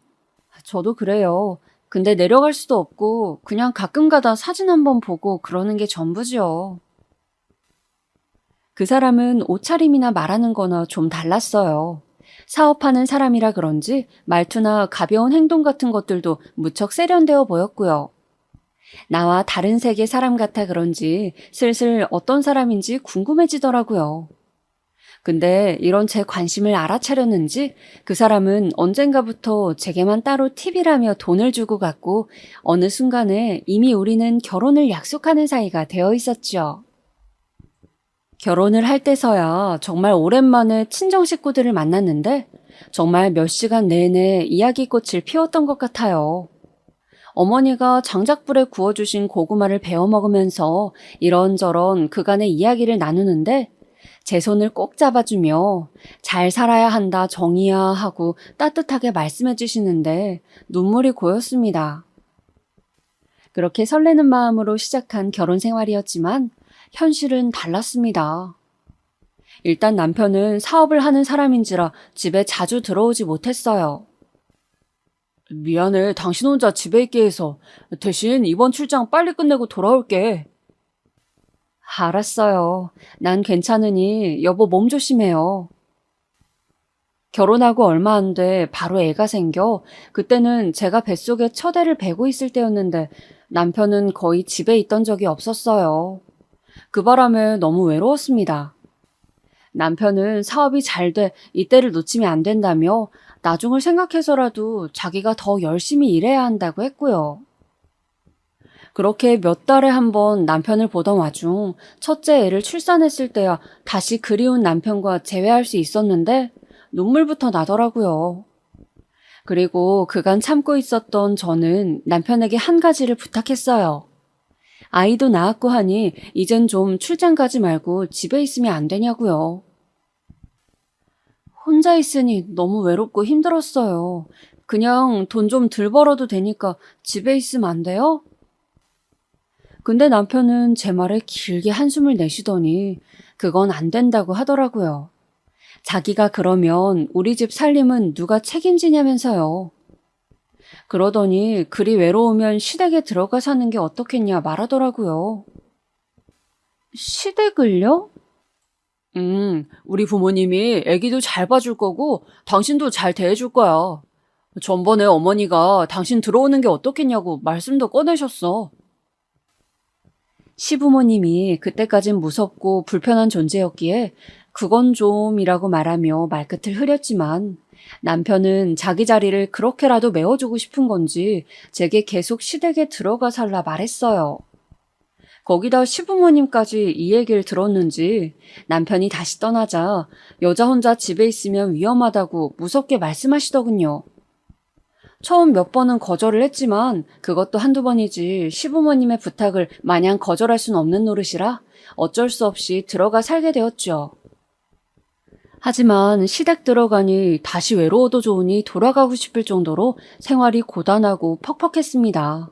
저도 그래요. 근데 내려갈 수도 없고 그냥 가끔 가다 사진 한번 보고 그러는 게 전부지요. 그 사람은 옷차림이나 말하는 거나 좀 달랐어요. 사업하는 사람이라 그런지 말투나 가벼운 행동 같은 것들도 무척 세련되어 보였고요. 나와 다른 세계 사람 같아 그런지 슬슬 어떤 사람인지 궁금해지더라고요. 근데 이런 제 관심을 알아차렸는지 그 사람은 언젠가부터 제게만 따로 팁이라며 돈을 주고 갔고 어느 순간에 이미 우리는 결혼을 약속하는 사이가 되어 있었죠. 결혼을 할 때서야 정말 오랜만에 친정 식구들을 만났는데 정말 몇 시간 내내 이야기꽃을 피웠던 것 같아요. 어머니가 장작불에 구워주신 고구마를 베어 먹으면서 이런저런 그간의 이야기를 나누는데 제 손을 꼭 잡아주며 잘 살아야 한다 정이야 하고 따뜻하게 말씀해 주시는데 눈물이 고였습니다. 그렇게 설레는 마음으로 시작한 결혼 생활이었지만 현실은 달랐습니다. 일단 남편은 사업을 하는 사람인지라 집에 자주 들어오지 못했어요. 미안해, 당신 혼자 집에 있게 해서. 대신 이번 출장 빨리 끝내고 돌아올게. 알았어요. 난 괜찮으니 여보 몸 조심해요. 결혼하고 얼마 안 돼 바로 애가 생겨 그때는 제가 뱃속에 첫 애를 베고 있을 때였는데 남편은 거의 집에 있던 적이 없었어요. 그 바람에 너무 외로웠습니다. 남편은 사업이 잘 돼 이때를 놓치면 안 된다며 나중을 생각해서라도 자기가 더 열심히 일해야 한다고 했고요. 그렇게 몇 달에 한 번 남편을 보던 와중 첫째 애를 출산했을 때야 다시 그리운 남편과 재회할 수 있었는데 눈물부터 나더라고요. 그리고 그간 참고 있었던 저는 남편에게 한 가지를 부탁했어요. 아이도 낳았고 하니 이젠 좀 출장 가지 말고 집에 있으면 안 되냐고요. 혼자 있으니 너무 외롭고 힘들었어요. 그냥 돈 좀 덜 벌어도 되니까 집에 있으면 안 돼요? 근데 남편은 제 말에 길게 한숨을 내쉬더니 그건 안 된다고 하더라고요. 자기가 그러면 우리 집 살림은 누가 책임지냐면서요. 그러더니 그리 외로우면 시댁에 들어가 사는 게 어떻겠냐 말하더라고요. 시댁을요? 우리 부모님이 애기도 잘 봐줄 거고 당신도 잘 대해줄 거야. 전번에 어머니가 당신 들어오는 게 어떻겠냐고 말씀도 꺼내셨어. 시부모님이 그때까진 무섭고 불편한 존재였기에 그건 좀이라고 말하며 말끝을 흐렸지만 남편은 자기 자리를 그렇게라도 메워주고 싶은 건지 제게 계속 시댁에 들어가 살라 말했어요. 거기다 시부모님까지 이 얘기를 들었는지 남편이 다시 떠나자 여자 혼자 집에 있으면 위험하다고 무섭게 말씀하시더군요. 처음 몇 번은 거절을 했지만 그것도 한두 번이지 시부모님의 부탁을 마냥 거절할 순 없는 노릇이라 어쩔 수 없이 들어가 살게 되었죠. 하지만 시댁 들어가니 다시 외로워도 좋으니 돌아가고 싶을 정도로 생활이 고단하고 퍽퍽했습니다.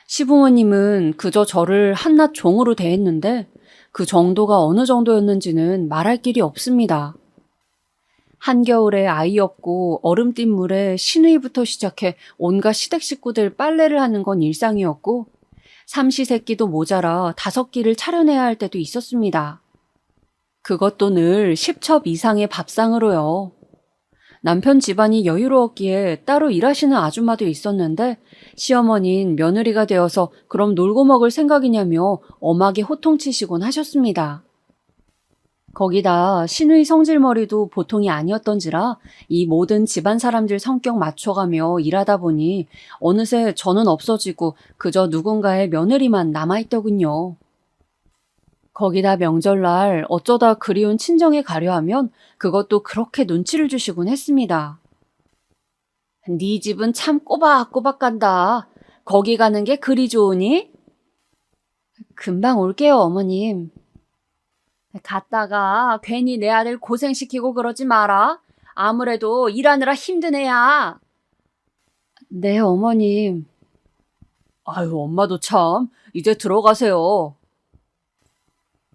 시부모님은 그저 저를 한낱 종으로 대했는데 그 정도가 어느 정도였는지는 말할 길이 없습니다. 한겨울에 아이 없고 얼음띤 물에 시누이부터 시작해 온갖 시댁 식구들 빨래를 하는 건 일상이었고 삼시세끼도 모자라 5끼를 차려내야 할 때도 있었습니다. 그것도 늘 10첩 이상의 밥상으로요. 남편 집안이 여유로웠기에 따로 일하시는 아줌마도 있었는데 시어머니는 며느리가 되어서 그럼 놀고 먹을 생각이냐며 엄하게 호통치시곤 하셨습니다. 거기다 시누이 성질머리도 보통이 아니었던지라 이 모든 집안 사람들 성격 맞춰가며 일하다 보니 어느새 저는 없어지고 그저 누군가의 며느리만 남아있더군요. 거기다 명절날 어쩌다 그리운 친정에 가려 하면 그것도 그렇게 눈치를 주시곤 했습니다. 네 집은 참 꼬박꼬박 간다. 거기 가는 게 그리 좋으니? 금방 올게요, 어머님. 갔다가 괜히 내 아들 고생시키고 그러지 마라. 아무래도 일하느라 힘든 애야. 네, 어머님. 아유, 엄마도 참. 이제 들어가세요.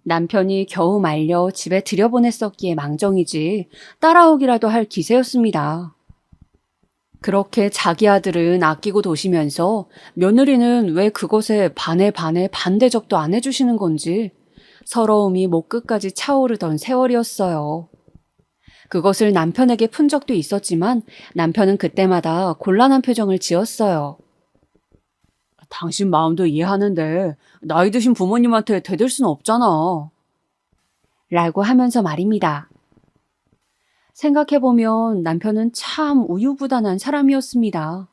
남편이 겨우 말려 집에 들여보냈었기에 망정이지 따라오기라도 할 기세였습니다. 그렇게 자기 아들은 아끼고 도시면서 며느리는 왜 그것에 반에 반대접도 안 해주시는 건지 서러움이 목 끝까지 차오르던 세월이었어요. 그것을 남편에게 푼 적도 있었지만 남편은 그때마다 곤란한 표정을 지었어요. 당신 마음도 이해하는데 나이 드신 부모님한테 대들 수는 없잖아. 라고 하면서 말입니다. 생각해보면 남편은 참 우유부단한 사람이었습니다.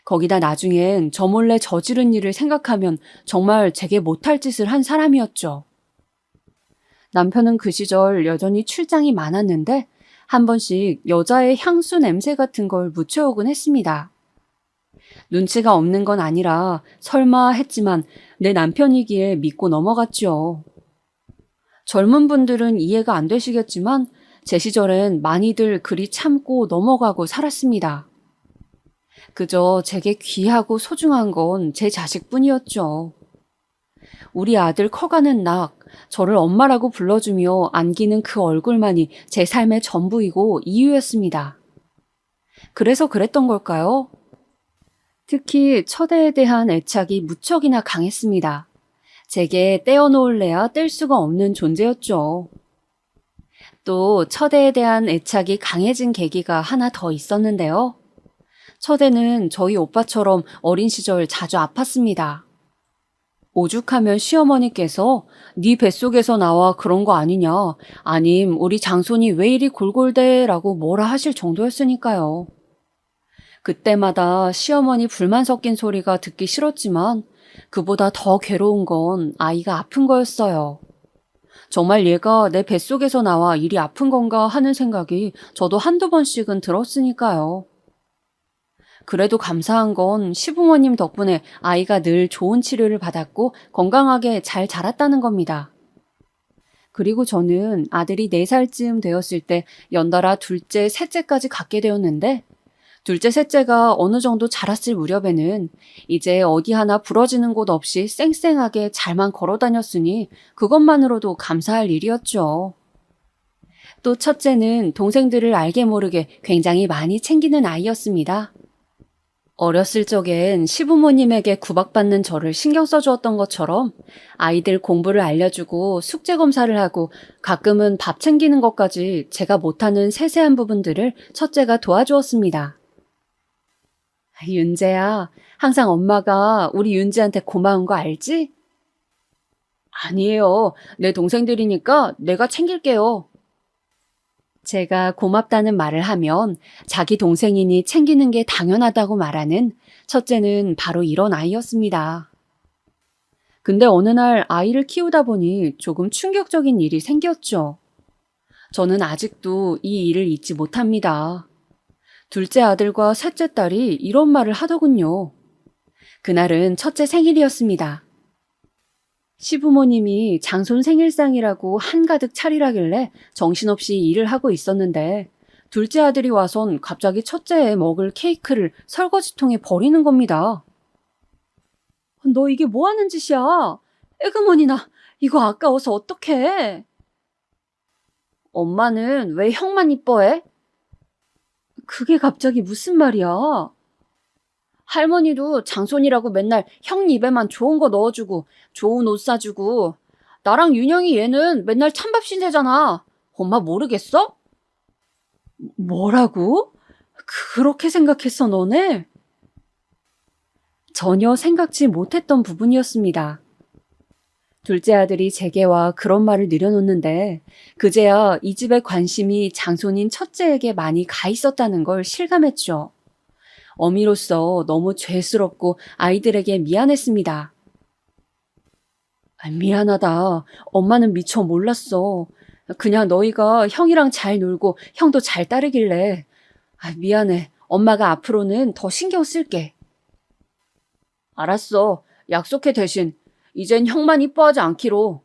거기다 나중엔 저 몰래 저지른 일을 생각하면 정말 제게 못할 짓을 한 사람이었죠. 남편은 그 시절 여전히 출장이 많았는데 한 번씩 여자의 향수 냄새 같은 걸 묻혀오곤 했습니다. 눈치가 없는 건 아니라 설마 했지만 내 남편이기에 믿고 넘어갔죠. 젊은 분들은 이해가 안 되시겠지만 제 시절엔 많이들 그리 참고 넘어가고 살았습니다. 그저 제게 귀하고 소중한 건 제 자식뿐이었죠. 우리 아들 커가는 낙, 저를 엄마라고 불러주며 안기는 그 얼굴만이 제 삶의 전부이고 이유였습니다. 그래서 그랬던 걸까요? 특히 첫애에 대한 애착이 무척이나 강했습니다. 제게 떼어놓을래야 뗄 수가 없는 존재였죠. 또 첫애에 대한 애착이 강해진 계기가 하나 더 있었는데요. 첫애는 저희 오빠처럼 어린 시절 자주 아팠습니다. 오죽하면 시어머니께서 네 뱃속에서 나와 그런 거 아니냐, 아님 우리 장손이 왜 이리 골골대라고 뭐라 하실 정도였으니까요. 그때마다 시어머니 불만 섞인 소리가 듣기 싫었지만 그보다 더 괴로운 건 아이가 아픈 거였어요. 정말 얘가 내 뱃속에서 나와 이리 아픈 건가 하는 생각이 저도 한두 번씩은 들었으니까요. 그래도 감사한 건 시부모님 덕분에 아이가 늘 좋은 치료를 받았고 건강하게 잘 자랐다는 겁니다. 그리고 저는 아들이 4살쯤 되었을 때 연달아 둘째, 셋째까지 갖게 되었는데 둘째, 셋째가 어느 정도 자랐을 무렵에는 이제 어디 하나 부러지는 곳 없이 쌩쌩하게 잘만 걸어 다녔으니 그것만으로도 감사할 일이었죠. 또 첫째는 동생들을 알게 모르게 굉장히 많이 챙기는 아이였습니다. 어렸을 적엔 시부모님에게 구박받는 저를 신경 써주었던 것처럼 아이들 공부를 알려주고 숙제 검사를 하고 가끔은 밥 챙기는 것까지 제가 못하는 세세한 부분들을 첫째가 도와주었습니다. 윤재야, 항상 엄마가 우리 윤지한테 고마운 거 알지? 아니에요. 내 동생들이니까 내가 챙길게요. 제가 고맙다는 말을 하면 자기 동생이니 챙기는 게 당연하다고 말하는 첫째는 바로 이런 아이였습니다. 근데 어느 날 아이를 키우다 보니 조금 충격적인 일이 생겼죠. 저는 아직도 이 일을 잊지 못합니다. 둘째 아들과 셋째 딸이 이런 말을 하더군요. 그날은 첫째 생일이었습니다. 시부모님이 장손 생일상이라고 한가득 차리라길래 정신없이 일을 하고 있었는데 둘째 아들이 와선 갑자기 첫째에 먹을 케이크를 설거지통에 버리는 겁니다. 너 이게 뭐 하는 짓이야? 에그머니나 이거 아까워서 어떡해? 엄마는 왜 형만 이뻐해? 그게 갑자기 무슨 말이야? 할머니도 장손이라고 맨날 형 입에만 좋은 거 넣어주고 좋은 옷 사주고 나랑 윤영이 얘는 맨날 찬밥 신세잖아. 엄마 모르겠어? 뭐라고? 그렇게 생각했어 너네? 전혀 생각지 못했던 부분이었습니다. 둘째 아들이 제게와 그런 말을 늘여놓는데 그제야 이 집의 관심이 장손인 첫째에게 많이 가 있었다는 걸 실감했죠. 어미로서 너무 죄스럽고 아이들에게 미안했습니다. 미안하다. 엄마는 미처 몰랐어. 그냥 너희가 형이랑 잘 놀고 형도 잘 따르길래. 미안해. 엄마가 앞으로는 더 신경 쓸게. 알았어. 약속해 대신. 이젠 형만 이뻐하지 않기로.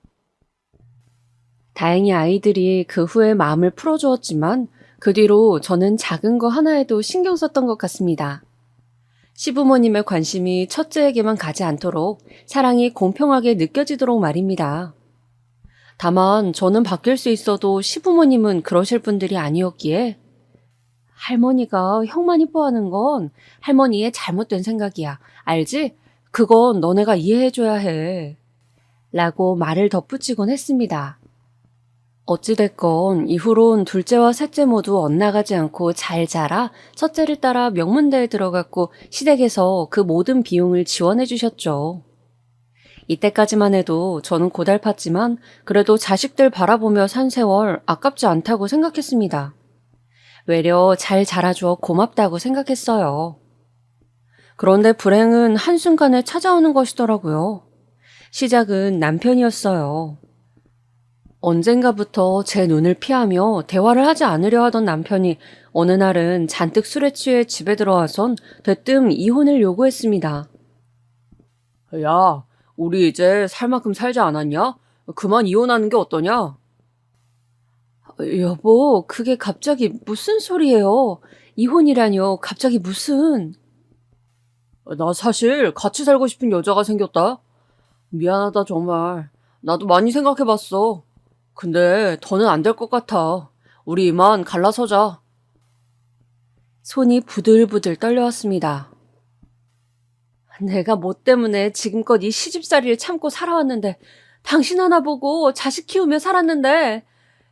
다행히 아이들이 그 후에 마음을 풀어주었지만 그 뒤로 저는 작은 거 하나에도 신경 썼던 것 같습니다. 시부모님의 관심이 첫째에게만 가지 않도록 사랑이 공평하게 느껴지도록 말입니다. 다만 저는 바뀔 수 있어도 시부모님은 그러실 분들이 아니었기에 할머니가 형만 이뻐하는 건 할머니의 잘못된 생각이야. 알지? 그건 너네가 이해해줘야 해. 라고 말을 덧붙이곤 했습니다. 어찌됐건 이후론 둘째와 셋째 모두 엇나가지 않고 잘 자라 첫째를 따라 명문대에 들어갔고 시댁에서 그 모든 비용을 지원해 주셨죠. 이때까지만 해도 저는 고달팠지만 그래도 자식들 바라보며 산 세월 아깝지 않다고 생각했습니다. 외려 잘 자라줘 고맙다고 생각했어요. 그런데 불행은 한순간에 찾아오는 것이더라고요. 시작은 남편이었어요. 언젠가부터 제 눈을 피하며 대화를 하지 않으려 하던 남편이 어느 날은 잔뜩 술에 취해 집에 들어와선 대뜸 이혼을 요구했습니다. 야, 우리 이제 살 만큼 살지 않았냐? 그만 이혼하는 게 어떠냐? 여보, 그게 갑자기 무슨 소리예요? 이혼이라뇨, 갑자기 무슨... 나 사실 같이 살고 싶은 여자가 생겼다. 미안하다 정말. 나도 많이 생각해봤어. 근데 더는 안 될 것 같아. 우리 이만 갈라서자. 손이 부들부들 떨려왔습니다. 내가 뭐 때문에 지금껏 이 시집살이를 참고 살아왔는데 당신 하나 보고 자식 키우며 살았는데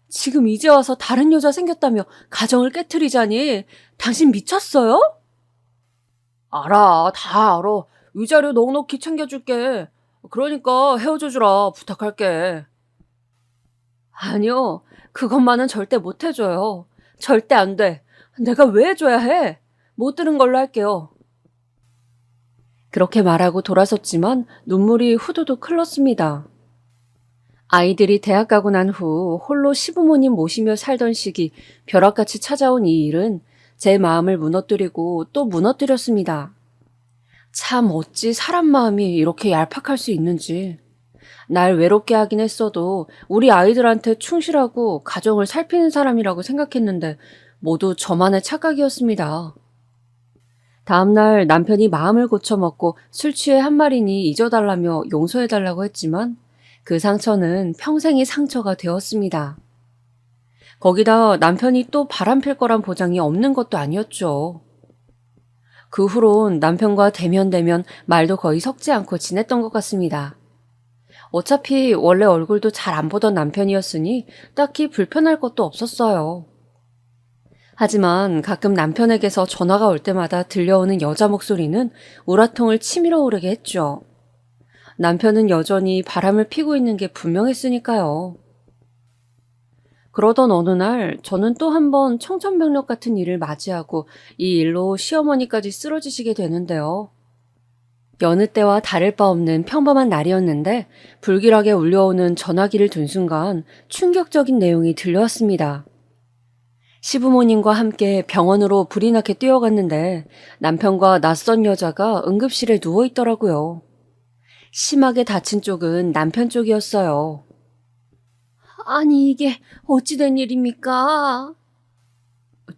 지금 이제 와서 다른 여자 생겼다며 가정을 깨트리자니 당신 미쳤어요? 알아. 다 알아. 위자료 넉넉히 챙겨줄게. 그러니까 헤어져주라. 부탁할게. 아니요. 그것만은 절대 못 해줘요. 절대 안 돼. 내가 왜 해줘야 해? 못 들은 걸로 할게요. 그렇게 말하고 돌아섰지만 눈물이 후두둑 흘렀습니다. 아이들이 대학 가고 난 후 홀로 시부모님 모시며 살던 시기 벼락같이 찾아온 이 일은 제 마음을 무너뜨리고 또 무너뜨렸습니다. 참 어찌 사람 마음이 이렇게 얄팍할 수 있는지. 날 외롭게 하긴 했어도 우리 아이들한테 충실하고 가정을 살피는 사람이라고 생각했는데 모두 저만의 착각이었습니다. 다음날 남편이 마음을 고쳐먹고 술 취해 한 말이니 잊어달라며 용서해달라고 했지만 그 상처는 평생의 상처가 되었습니다. 거기다 남편이 또 바람필 거란 보장이 없는 것도 아니었죠. 그 후론 남편과 대면대면 말도 거의 섞지 않고 지냈던 것 같습니다. 어차피 원래 얼굴도 잘 안 보던 남편이었으니 딱히 불편할 것도 없었어요. 하지만 가끔 남편에게서 전화가 올 때마다 들려오는 여자 목소리는 우라통을 치밀어 오르게 했죠. 남편은 여전히 바람을 피고 있는 게 분명했으니까요. 그러던 어느 날 저는 또 한 번 청천벽력 같은 일을 맞이하고 이 일로 시어머니까지 쓰러지시게 되는데요. 여느 때와 다를 바 없는 평범한 날이었는데 불길하게 울려오는 전화기를 든 순간 충격적인 내용이 들려왔습니다. 시부모님과 함께 병원으로 불이 나게 뛰어갔는데 남편과 낯선 여자가 응급실에 누워 있더라고요. 심하게 다친 쪽은 남편 쪽이었어요. 아니, 이게 어찌된 일입니까?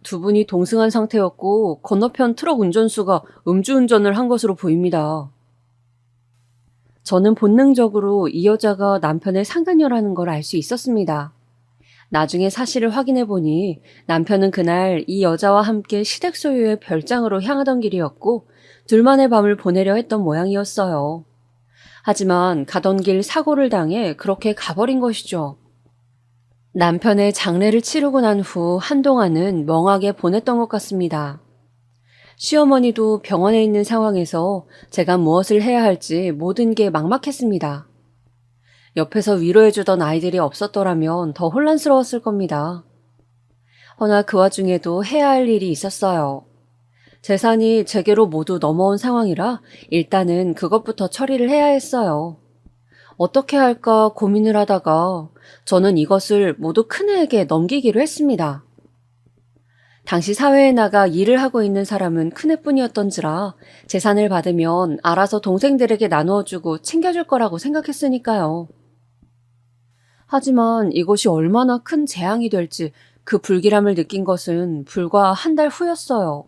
두 분이 동승한 상태였고 건너편 트럭 운전수가 음주운전을 한 것으로 보입니다. 저는 본능적으로 이 여자가 남편의 상간녀라는 걸 알 수 있었습니다. 나중에 사실을 확인해 보니 남편은 그날 이 여자와 함께 시댁 소유의 별장으로 향하던 길이었고 둘만의 밤을 보내려 했던 모양이었어요. 하지만 가던 길 사고를 당해 그렇게 가버린 것이죠. 남편의 장례를 치르고 난 후 한동안은 멍하게 보냈던 것 같습니다. 시어머니도 병원에 있는 상황에서 제가 무엇을 해야 할지 모든 게 막막했습니다. 옆에서 위로해주던 아이들이 없었더라면 더 혼란스러웠을 겁니다. 허나 그 와중에도 해야 할 일이 있었어요. 재산이 제게로 모두 넘어온 상황이라 일단은 그것부터 처리를 해야 했어요. 어떻게 할까 고민을 하다가 저는 이것을 모두 큰애에게 넘기기로 했습니다. 당시 사회에 나가 일을 하고 있는 사람은 큰애뿐이었던지라 재산을 받으면 알아서 동생들에게 나누어주고 챙겨줄 거라고 생각했으니까요. 하지만 이것이 얼마나 큰 재앙이 될지 그 불길함을 느낀 것은 불과 한 달 후였어요.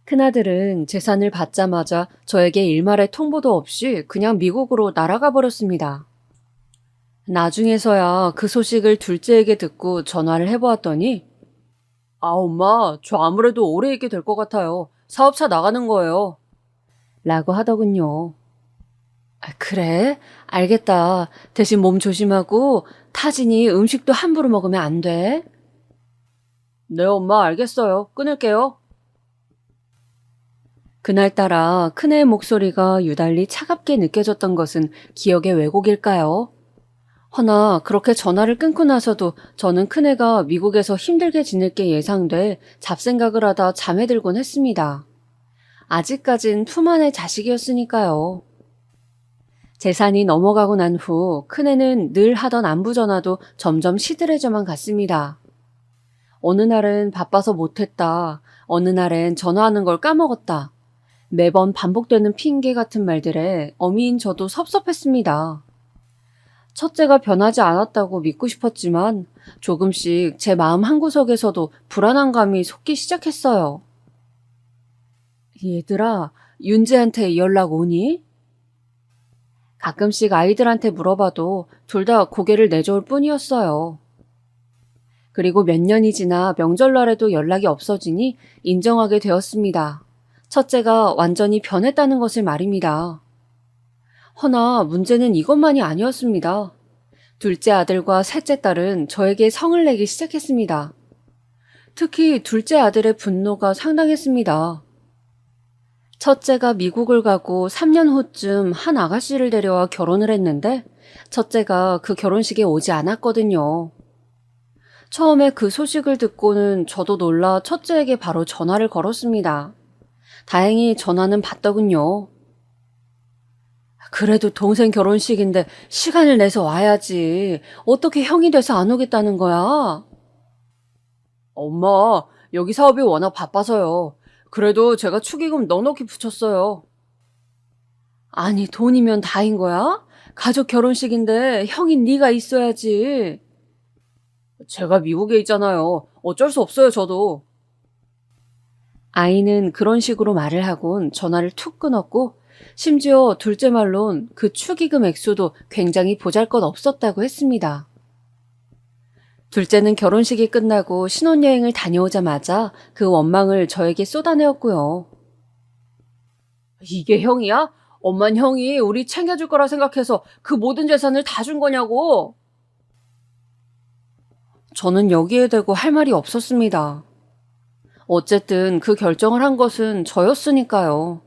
큰아들은 재산을 받자마자 저에게 일말의 통보도 없이 그냥 미국으로 날아가 버렸습니다. 나중에서야 그 소식을 둘째에게 듣고 전화를 해보았더니 엄마, 저 아무래도 오래 있게 될 것 같아요. 사업차 나가는 거예요. 라고 하더군요. 그래? 알겠다. 대신 몸 조심하고 타진이 음식도 함부로 먹으면 안 돼. 네, 엄마, 알겠어요. 끊을게요. 그날따라 큰애의 목소리가 유달리 차갑게 느껴졌던 것은 기억의 왜곡일까요? 허나 그렇게 전화를 끊고 나서도 저는 큰애가 미국에서 힘들게 지낼 게 예상돼 잡생각을 하다 잠에 들곤 했습니다. 아직까진 품 안의 자식이었으니까요. 재산이 넘어가고 난 후 큰애는 늘 하던 안부 전화도 점점 시들해져만 갔습니다. 어느 날은 바빠서 못했다. 어느 날엔 전화하는 걸 까먹었다. 매번 반복되는 핑계 같은 말들에 어미인 저도 섭섭했습니다. 첫째가 변하지 않았다고 믿고 싶었지만 조금씩 제 마음 한구석에서도 불안한 감이 솟기 시작했어요. 얘들아, 윤재한테 연락 오니? 가끔씩 아이들한테 물어봐도 둘 다 고개를 내저을 뿐이었어요. 그리고 몇 년이 지나 명절날에도 연락이 없어지니 인정하게 되었습니다. 첫째가 완전히 변했다는 것을 말입니다. 허나 문제는 이것만이 아니었습니다. 둘째 아들과 셋째 딸은 저에게 성을 내기 시작했습니다. 특히 둘째 아들의 분노가 상당했습니다. 첫째가 미국을 가고 3년 후쯤 한 아가씨를 데려와 결혼을 했는데 첫째가 그 결혼식에 오지 않았거든요. 처음에 그 소식을 듣고는 저도 놀라 첫째에게 바로 전화를 걸었습니다. 다행히 전화는 받더군요. 그래도 동생 결혼식인데 시간을 내서 와야지. 어떻게 형이 돼서 안 오겠다는 거야? 엄마, 여기 사업이 워낙 바빠서요. 그래도 제가 축의금 넉넉히 붙였어요. 아니, 돈이면 다인 거야? 가족 결혼식인데 형인 네가 있어야지. 제가 미국에 있잖아요. 어쩔 수 없어요, 저도. 아이는 그런 식으로 말을 하곤 전화를 툭 끊었고 심지어 둘째 말론 그 축의금 액수도 굉장히 보잘것없었다고 했습니다. 둘째는 결혼식이 끝나고 신혼여행을 다녀오자마자 그 원망을 저에게 쏟아내었고요. 이게 형이야? 엄만 형이 우리 챙겨줄 거라 생각해서 그 모든 재산을 다 준 거냐고. 저는 여기에 대고 할 말이 없었습니다. 어쨌든 그 결정을 한 것은 저였으니까요.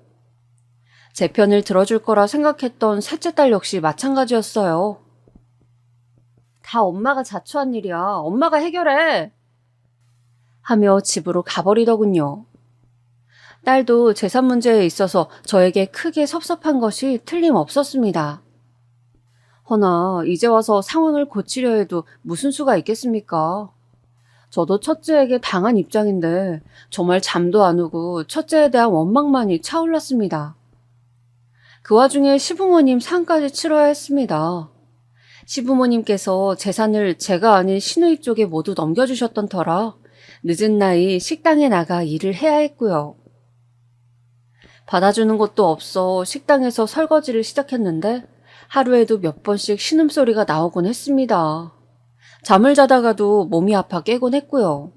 제 편을 들어줄 거라 생각했던 셋째 딸 역시 마찬가지였어요. 다 엄마가 자초한 일이야. 엄마가 해결해. 하며 집으로 가버리더군요. 딸도 재산 문제에 있어서 저에게 크게 섭섭한 것이 틀림없었습니다. 허나 이제 와서 상황을 고치려 해도 무슨 수가 있겠습니까? 저도 첫째에게 당한 입장인데 정말 잠도 안 오고 첫째에 대한 원망만이 차올랐습니다. 그 와중에 시부모님 상까지 치러야 했습니다. 시부모님께서 재산을 제가 아닌 시누이 쪽에 모두 넘겨주셨던 터라 늦은 나이 식당에 나가 일을 해야 했고요. 받아주는 것도 없어 식당에서 설거지를 시작했는데 하루에도 몇 번씩 신음소리가 나오곤 했습니다. 잠을 자다가도 몸이 아파 깨곤 했고요.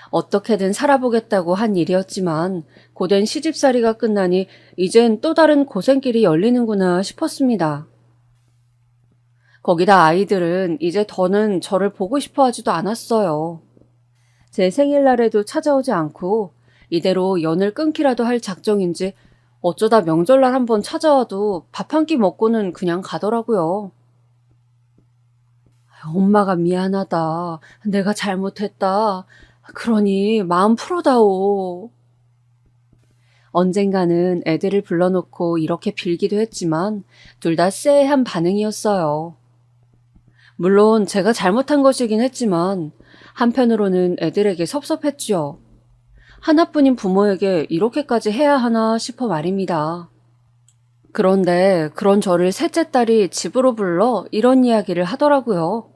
어떻게든 살아보겠다고 한 일이었지만 고된 시집살이가 끝나니 이젠 또 다른 고생길이 열리는구나 싶었습니다. 거기다 아이들은 이제 더는 저를 보고 싶어 하지도 않았어요. 제 생일날에도 찾아오지 않고 이대로 연을 끊기라도 할 작정인지 어쩌다 명절날 한번 찾아와도 밥 한 끼 먹고는 그냥 가더라고요. 엄마가 미안하다. 내가 잘못했다. 그러니 마음 풀어다오. 언젠가는 애들을 불러놓고 이렇게 빌기도 했지만 둘 다 쎄한 반응이었어요. 물론 제가 잘못한 것이긴 했지만 한편으로는 애들에게 섭섭했죠. 하나뿐인 부모에게 이렇게까지 해야 하나 싶어 말입니다. 그런데 그런 저를 셋째 딸이 집으로 불러 이런 이야기를 하더라고요.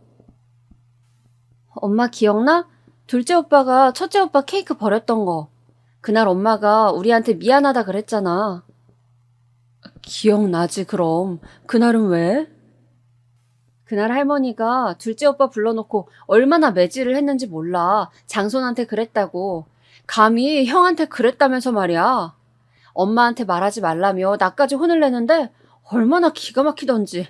엄마 기억나? 둘째 오빠가 첫째 오빠 케이크 버렸던 거. 그날 엄마가 우리한테 미안하다 그랬잖아. 기억나지 그럼. 그날은 왜? 그날 할머니가 둘째 오빠 불러놓고 얼마나 매질을 했는지 몰라. 장손한테 그랬다고. 감히 형한테 그랬다면서 말이야. 엄마한테 말하지 말라며 나까지 혼을 내는데 얼마나 기가 막히던지.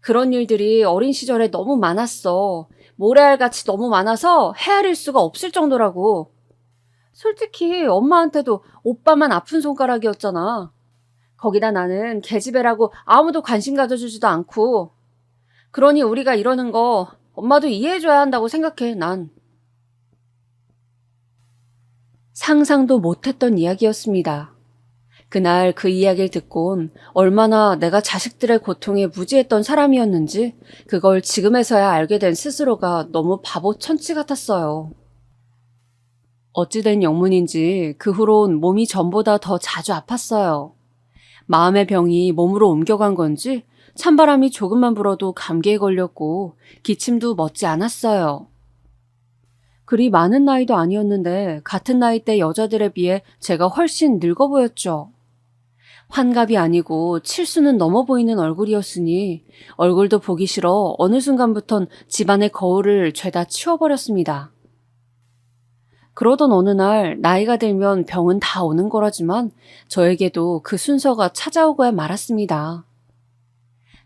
그런 일들이 어린 시절에 너무 많았어. 모래알같이 너무 많아서 헤아릴 수가 없을 정도라고. 솔직히 엄마한테도 오빠만 아픈 손가락이었잖아. 거기다 나는 계집애라고 아무도 관심 가져주지도 않고. 그러니 우리가 이러는 거 엄마도 이해해줘야 한다고 생각해, 난. 상상도 못했던 이야기였습니다. 그날 그 이야기를 듣곤 얼마나 내가 자식들의 고통에 무지했던 사람이었는지 그걸 지금에서야 알게 된 스스로가 너무 바보 천치 같았어요. 어찌된 영문인지 그 후론 몸이 전보다 더 자주 아팠어요. 마음의 병이 몸으로 옮겨간 건지 찬바람이 조금만 불어도 감기에 걸렸고 기침도 멎지 않았어요. 그리 많은 나이도 아니었는데 같은 나이대 여자들에 비해 제가 훨씬 늙어 보였죠. 환갑이 아니고 칠수는 넘어 보이는 얼굴이었으니 얼굴도 보기 싫어 어느 순간부턴 집안의 거울을 죄다 치워버렸습니다. 그러던 어느 날 나이가 들면 병은 다 오는 거라지만 저에게도 그 순서가 찾아오고야 말았습니다.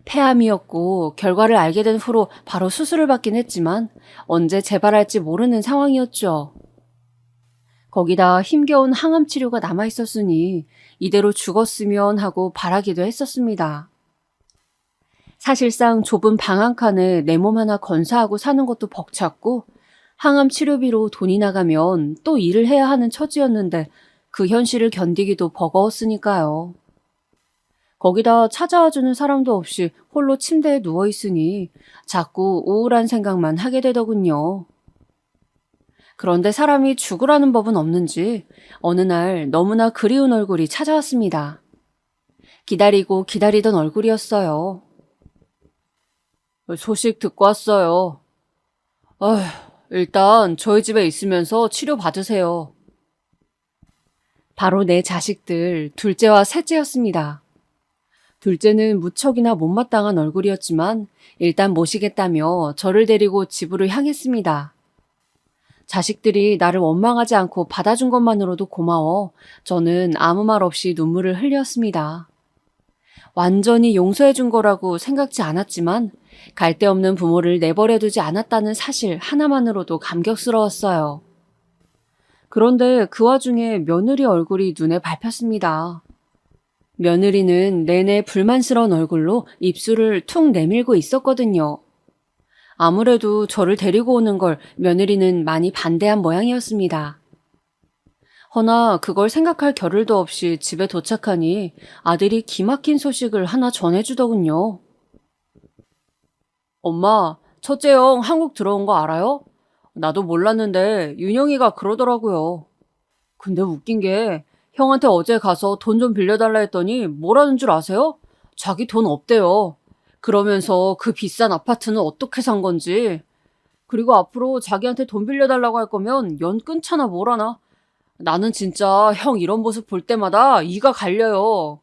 폐암이었고 결과를 알게 된 후로 바로 수술을 받긴 했지만 언제 재발할지 모르는 상황이었죠. 거기다 힘겨운 항암 치료가 남아있었으니 이대로 죽었으면 하고 바라기도 했었습니다. 사실상 좁은 방 한 칸에 내 몸 하나 건사하고 사는 것도 벅찼고 항암 치료비로 돈이 나가면 또 일을 해야 하는 처지였는데 그 현실을 견디기도 버거웠으니까요. 거기다 찾아와주는 사람도 없이 홀로 침대에 누워있으니 자꾸 우울한 생각만 하게 되더군요. 그런데 사람이 죽으라는 법은 없는지 어느 날 너무나 그리운 얼굴이 찾아왔습니다. 기다리고 기다리던 얼굴이었어요. 소식 듣고 왔어요. 일단 저희 집에 있으면서 치료 받으세요. 바로 내 자식들 둘째와 셋째였습니다. 둘째는 무척이나 못마땅한 얼굴이었지만 일단 모시겠다며 저를 데리고 집으로 향했습니다. 자식들이 나를 원망하지 않고 받아준 것만으로도 고마워 저는 아무 말 없이 눈물을 흘렸습니다. 완전히 용서해준 거라고 생각지 않았지만 갈 데 없는 부모를 내버려두지 않았다는 사실 하나만으로도 감격스러웠어요. 그런데 그 와중에 며느리 얼굴이 눈에 밟혔습니다. 며느리는 내내 불만스러운 얼굴로 입술을 툭 내밀고 있었거든요. 아무래도 저를 데리고 오는 걸 며느리는 많이 반대한 모양이었습니다. 허나 그걸 생각할 겨를도 없이 집에 도착하니 아들이 기막힌 소식을 하나 전해주더군요. 엄마, 첫째 형 한국 들어온 거 알아요? 나도 몰랐는데 윤영이가 그러더라고요. 근데 웃긴 게 형한테 어제 가서 돈 좀 빌려달라 했더니 뭐라는 줄 아세요? 자기 돈 없대요. 그러면서 그 비싼 아파트는 어떻게 산 건지. 그리고 앞으로 자기한테 돈 빌려달라고 할 거면 연 끊잖아 뭐라나. 나는 진짜 형 이런 모습 볼 때마다 이가 갈려요.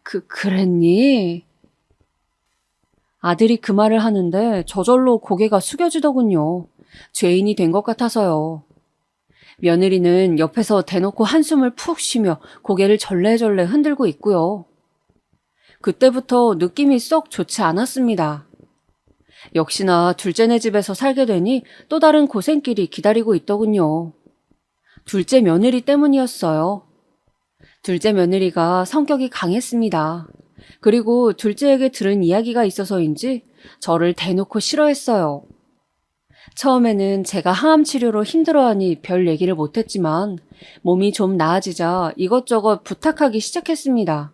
그랬니? 아들이 그 말을 하는데 저절로 고개가 숙여지더군요. 죄인이 된 것 같아서요. 며느리는 옆에서 대놓고 한숨을 푹 쉬며 고개를 절레절레 흔들고 있고요. 그때부터 느낌이 썩 좋지 않았습니다. 역시나 둘째네 집에서 살게 되니 또 다른 고생길이 기다리고 있더군요. 둘째 며느리 때문이었어요. 둘째 며느리가 성격이 강했습니다. 그리고 둘째에게 들은 이야기가 있어서인지 저를 대놓고 싫어했어요. 처음에는 제가 항암 치료로 힘들어하니 별 얘기를 못했지만 몸이 좀 나아지자 이것저것 부탁하기 시작했습니다.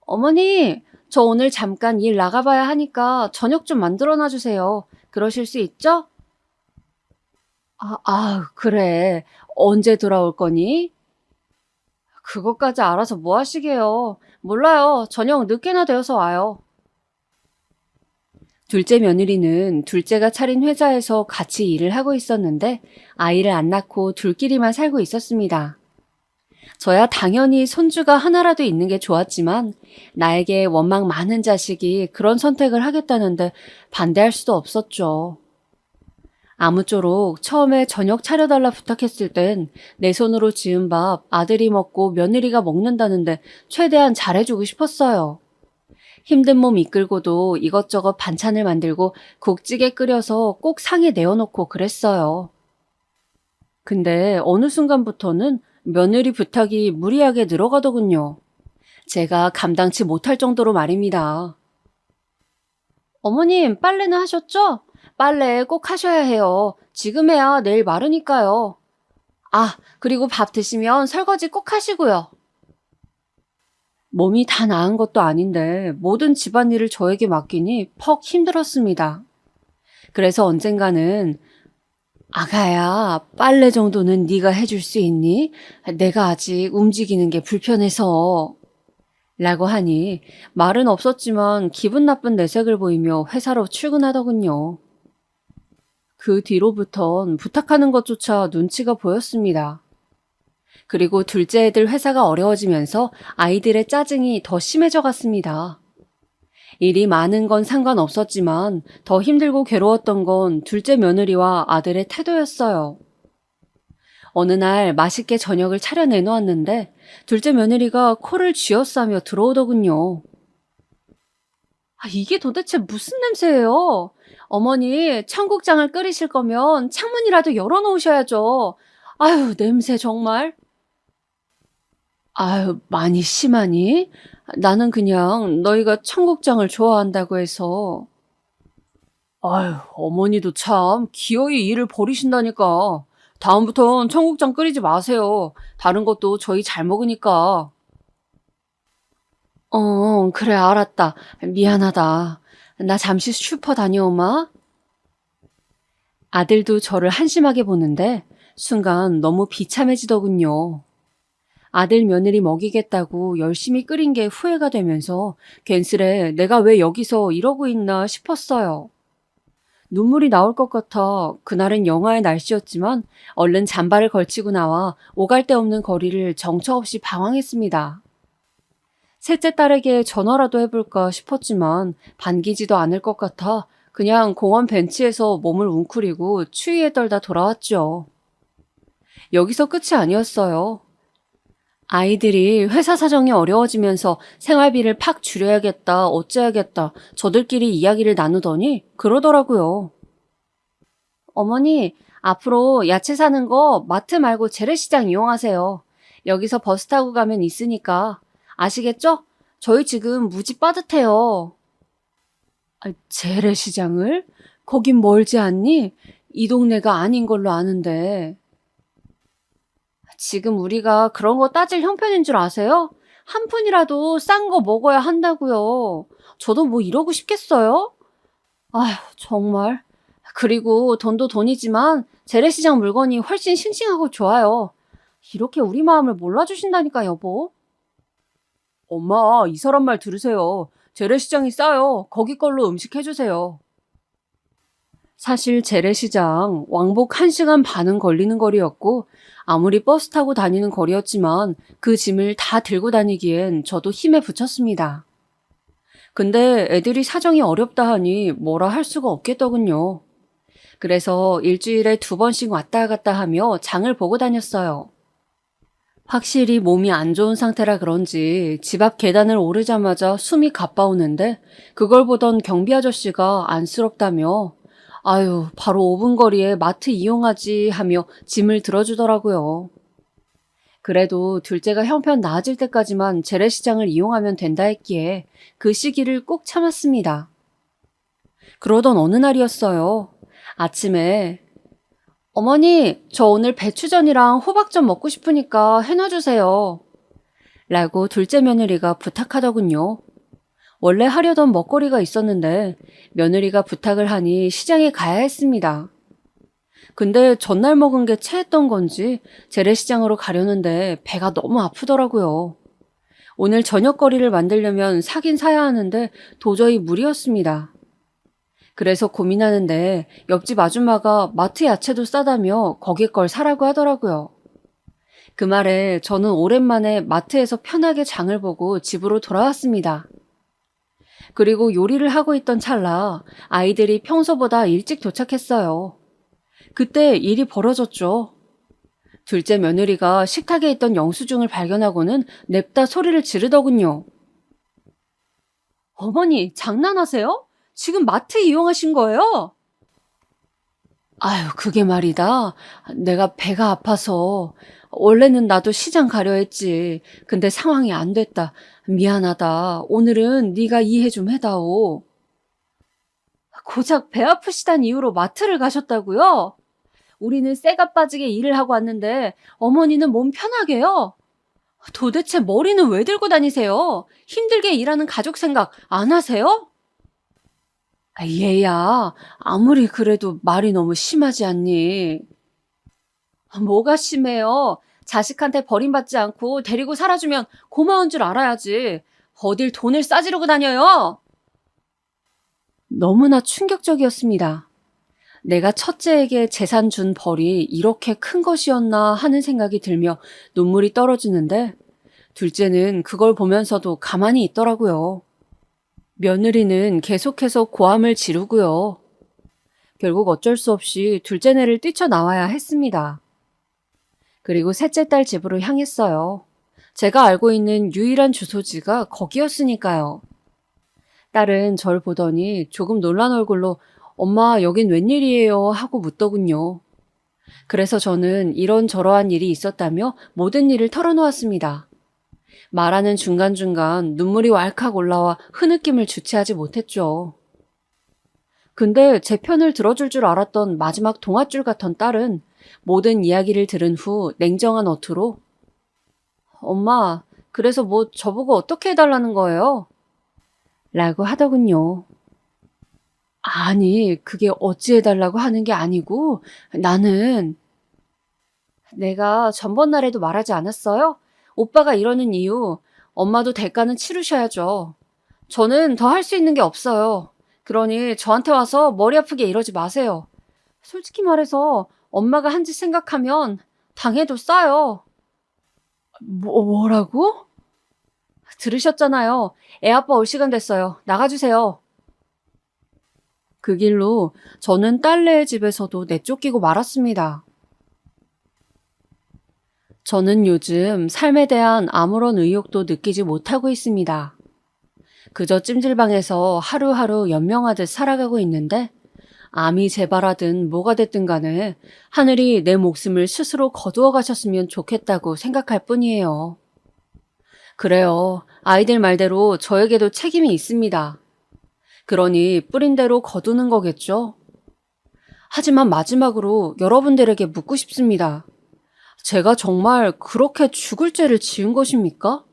어머니, 저 오늘 잠깐 일 나가봐야 하니까 저녁 좀 만들어 놔주세요. 그러실 수 있죠? 그래. 언제 돌아올 거니? 그것까지 알아서 뭐 하시게요. 몰라요. 저녁 늦게나 되어서 와요. 둘째 며느리는 둘째가 차린 회사에서 같이 일을 하고 있었는데 아이를 안 낳고 둘끼리만 살고 있었습니다. 저야 당연히 손주가 하나라도 있는 게 좋았지만 나에게 원망 많은 자식이 그런 선택을 하겠다는데 반대할 수도 없었죠. 아무쪼록 처음에 저녁 차려달라 부탁했을 땐 내 손으로 지은 밥 아들이 먹고 며느리가 먹는다는데 최대한 잘해주고 싶었어요. 힘든 몸 이끌고도 이것저것 반찬을 만들고 국찌개 끓여서 꼭 상에 내어놓고 그랬어요. 근데 어느 순간부터는 며느리 부탁이 무리하게 늘어가더군요. 제가 감당치 못할 정도로 말입니다. 어머님, 빨래는 하셨죠? 빨래 꼭 하셔야 해요. 지금 해야 내일 마르니까요. 그리고 밥 드시면 설거지 꼭 하시고요. 몸이 다 나은 것도 아닌데 모든 집안일을 저에게 맡기니 퍽 힘들었습니다. 그래서 언젠가는 아가야, 빨래 정도는 네가 해줄 수 있니? 내가 아직 움직이는 게 불편해서. 라고 하니 말은 없었지만 기분 나쁜 내색을 보이며 회사로 출근하더군요. 그 뒤로부턴 부탁하는 것조차 눈치가 보였습니다. 그리고 둘째 애들 회사가 어려워지면서 아이들의 짜증이 더 심해져 갔습니다. 일이 많은 건 상관없었지만 더 힘들고 괴로웠던 건 둘째 며느리와 아들의 태도였어요. 어느 날 맛있게 저녁을 차려 내놓았는데 둘째 며느리가 코를 쥐어싸며 들어오더군요. 이게 도대체 무슨 냄새예요? 어머니, 청국장을 끓이실 거면 창문이라도 열어놓으셔야죠. 아유, 냄새 정말. 많이 심하니? 나는 그냥 너희가 청국장을 좋아한다고 해서. 어머니도 참 기어이 일을 버리신다니까. 다음부턴 청국장 끓이지 마세요. 다른 것도 저희 잘 먹으니까. 그래, 알았다. 미안하다. 나 잠시 슈퍼 다녀오마. 아들도 저를 한심하게 보는데 순간 너무 비참해지더군요. 아들 며느리 먹이겠다고 열심히 끓인 게 후회가 되면서 괜스레 내가 왜 여기서 이러고 있나 싶었어요. 눈물이 나올 것 같아 그날은 영하의 날씨였지만 얼른 잠바를 걸치고 나와 오갈 데 없는 거리를 정처 없이 방황했습니다. 셋째 딸에게 전화라도 해볼까 싶었지만 반기지도 않을 것 같아 그냥 공원 벤치에서 몸을 웅크리고 추위에 떨다 돌아왔죠. 여기서 끝이 아니었어요. 아이들이 회사 사정이 어려워지면서 생활비를 팍 줄여야겠다, 어째야겠다, 저들끼리 이야기를 나누더니 그러더라고요. 어머니, 앞으로 야채 사는 거 마트 말고 재래시장 이용하세요. 여기서 버스 타고 가면 있으니까. 아시겠죠? 저희 지금 무지 빠듯해요. 재래시장을? 거긴 멀지 않니? 이 동네가 아닌 걸로 아는데. 지금 우리가 그런 거 따질 형편인 줄 아세요? 한 푼이라도 싼 거 먹어야 한다고요. 저도 뭐 이러고 싶겠어요? 정말. 그리고 돈도 돈이지만 재래시장 물건이 훨씬 싱싱하고 좋아요. 이렇게 우리 마음을 몰라주신다니까, 여보. 엄마, 이 사람 말 들으세요. 재래시장이 싸요. 거기 걸로 음식 해주세요. 사실 재래시장 왕복 1시간 반은 걸리는 거리였고 아무리 버스 타고 다니는 거리였지만 그 짐을 다 들고 다니기엔 저도 힘에 부쳤습니다. 근데 애들이 사정이 어렵다 하니 뭐라 할 수가 없겠더군요. 그래서 일주일에 2번씩 왔다 갔다 하며 장을 보고 다녔어요. 확실히 몸이 안 좋은 상태라 그런지 집 앞 계단을 오르자마자 숨이 가빠오는데 그걸 보던 경비 아저씨가 안쓰럽다며 아유, 바로 5분 거리에 마트 이용하지 하며 짐을 들어주더라고요. 그래도 둘째가 형편 나아질 때까지만 재래시장을 이용하면 된다 했기에 그 시기를 꼭 참았습니다. 그러던 어느 날이었어요. 아침에 어머니, 저 오늘 배추전이랑 호박전 먹고 싶으니까 해놔주세요. 라고 둘째 며느리가 부탁하더군요. 원래 하려던 먹거리가 있었는데 며느리가 부탁을 하니 시장에 가야 했습니다. 근데 전날 먹은 게 체했던 건지 재래시장으로 가려는데 배가 너무 아프더라고요. 오늘 저녁거리를 만들려면 사긴 사야 하는데 도저히 무리였습니다. 그래서 고민하는데 옆집 아줌마가 마트 야채도 싸다며 거기 걸 사라고 하더라고요. 그 말에 저는 오랜만에 마트에서 편하게 장을 보고 집으로 돌아왔습니다. 그리고 요리를 하고 있던 찰나 아이들이 평소보다 일찍 도착했어요. 그때 일이 벌어졌죠. 둘째 며느리가 식탁에 있던 영수증을 발견하고는 냅다 소리를 지르더군요. 어머니, 장난하세요? 지금 마트 이용하신 거예요? 아유, 그게 말이다. 내가 배가 아파서 원래는 나도 시장 가려 했지. 근데 상황이 안 됐다. 미안하다. 오늘은 네가 이해 좀 해다오. 고작 배 아프시단 이유로 마트를 가셨다고요? 우리는 쇠가 빠지게 일을 하고 왔는데 어머니는 몸 편하게요? 도대체 머리는 왜 들고 다니세요? 힘들게 일하는 가족 생각 안 하세요? 얘야, 아무리 그래도 말이 너무 심하지 않니? 뭐가 심해요? 자식한테 버림받지 않고 데리고 살아주면 고마운 줄 알아야지. 어딜 돈을 싸지르고 다녀요? 너무나 충격적이었습니다. 내가 첫째에게 재산 준 벌이 이렇게 큰 것이었나 하는 생각이 들며 눈물이 떨어지는데 둘째는 그걸 보면서도 가만히 있더라고요. 며느리는 계속해서 고함을 지르고요. 결국 어쩔 수 없이 둘째네를 뛰쳐나와야 했습니다. 그리고 셋째 딸 집으로 향했어요. 제가 알고 있는 유일한 주소지가 거기였으니까요. 딸은 절 보더니 조금 놀란 얼굴로 엄마 여긴 웬일이에요 하고 묻더군요. 그래서 저는 이런저러한 일이 있었다며 모든 일을 털어놓았습니다. 말하는 중간중간 눈물이 왈칵 올라와 흐느낌을 주체하지 못했죠. 근데 제 편을 들어줄 줄 알았던 마지막 동아줄 같던 딸은 모든 이야기를 들은 후 냉정한 어투로 엄마, 그래서 뭐 저보고 어떻게 해달라는 거예요? 라고 하더군요. 아니, 그게 어찌 해달라고 하는 게 아니고 나는 내가 전번날에도 말하지 않았어요? 오빠가 이러는 이유, 엄마도 대가는 치르셔야죠. 저는 더 할 수 있는 게 없어요. 그러니 저한테 와서 머리 아프게 이러지 마세요. 솔직히 말해서 엄마가 한 짓 생각하면 당해도 싸요. 뭐라고? 들으셨잖아요. 애 아빠 올 시간 됐어요. 나가주세요. 그 길로 저는 딸네의 집에서도 내쫓기고 말았습니다. 저는 요즘 삶에 대한 아무런 의욕도 느끼지 못하고 있습니다. 그저 찜질방에서 하루하루 연명하듯 살아가고 있는데 암이 재발하든 뭐가 됐든 간에 하늘이 내 목숨을 스스로 거두어 가셨으면 좋겠다고 생각할 뿐이에요. 그래요. 아이들 말대로 저에게도 책임이 있습니다. 그러니 뿌린 대로 거두는 거겠죠? 하지만 마지막으로 여러분들에게 묻고 싶습니다. 제가 정말 그렇게 죽을 죄를 지은 것입니까?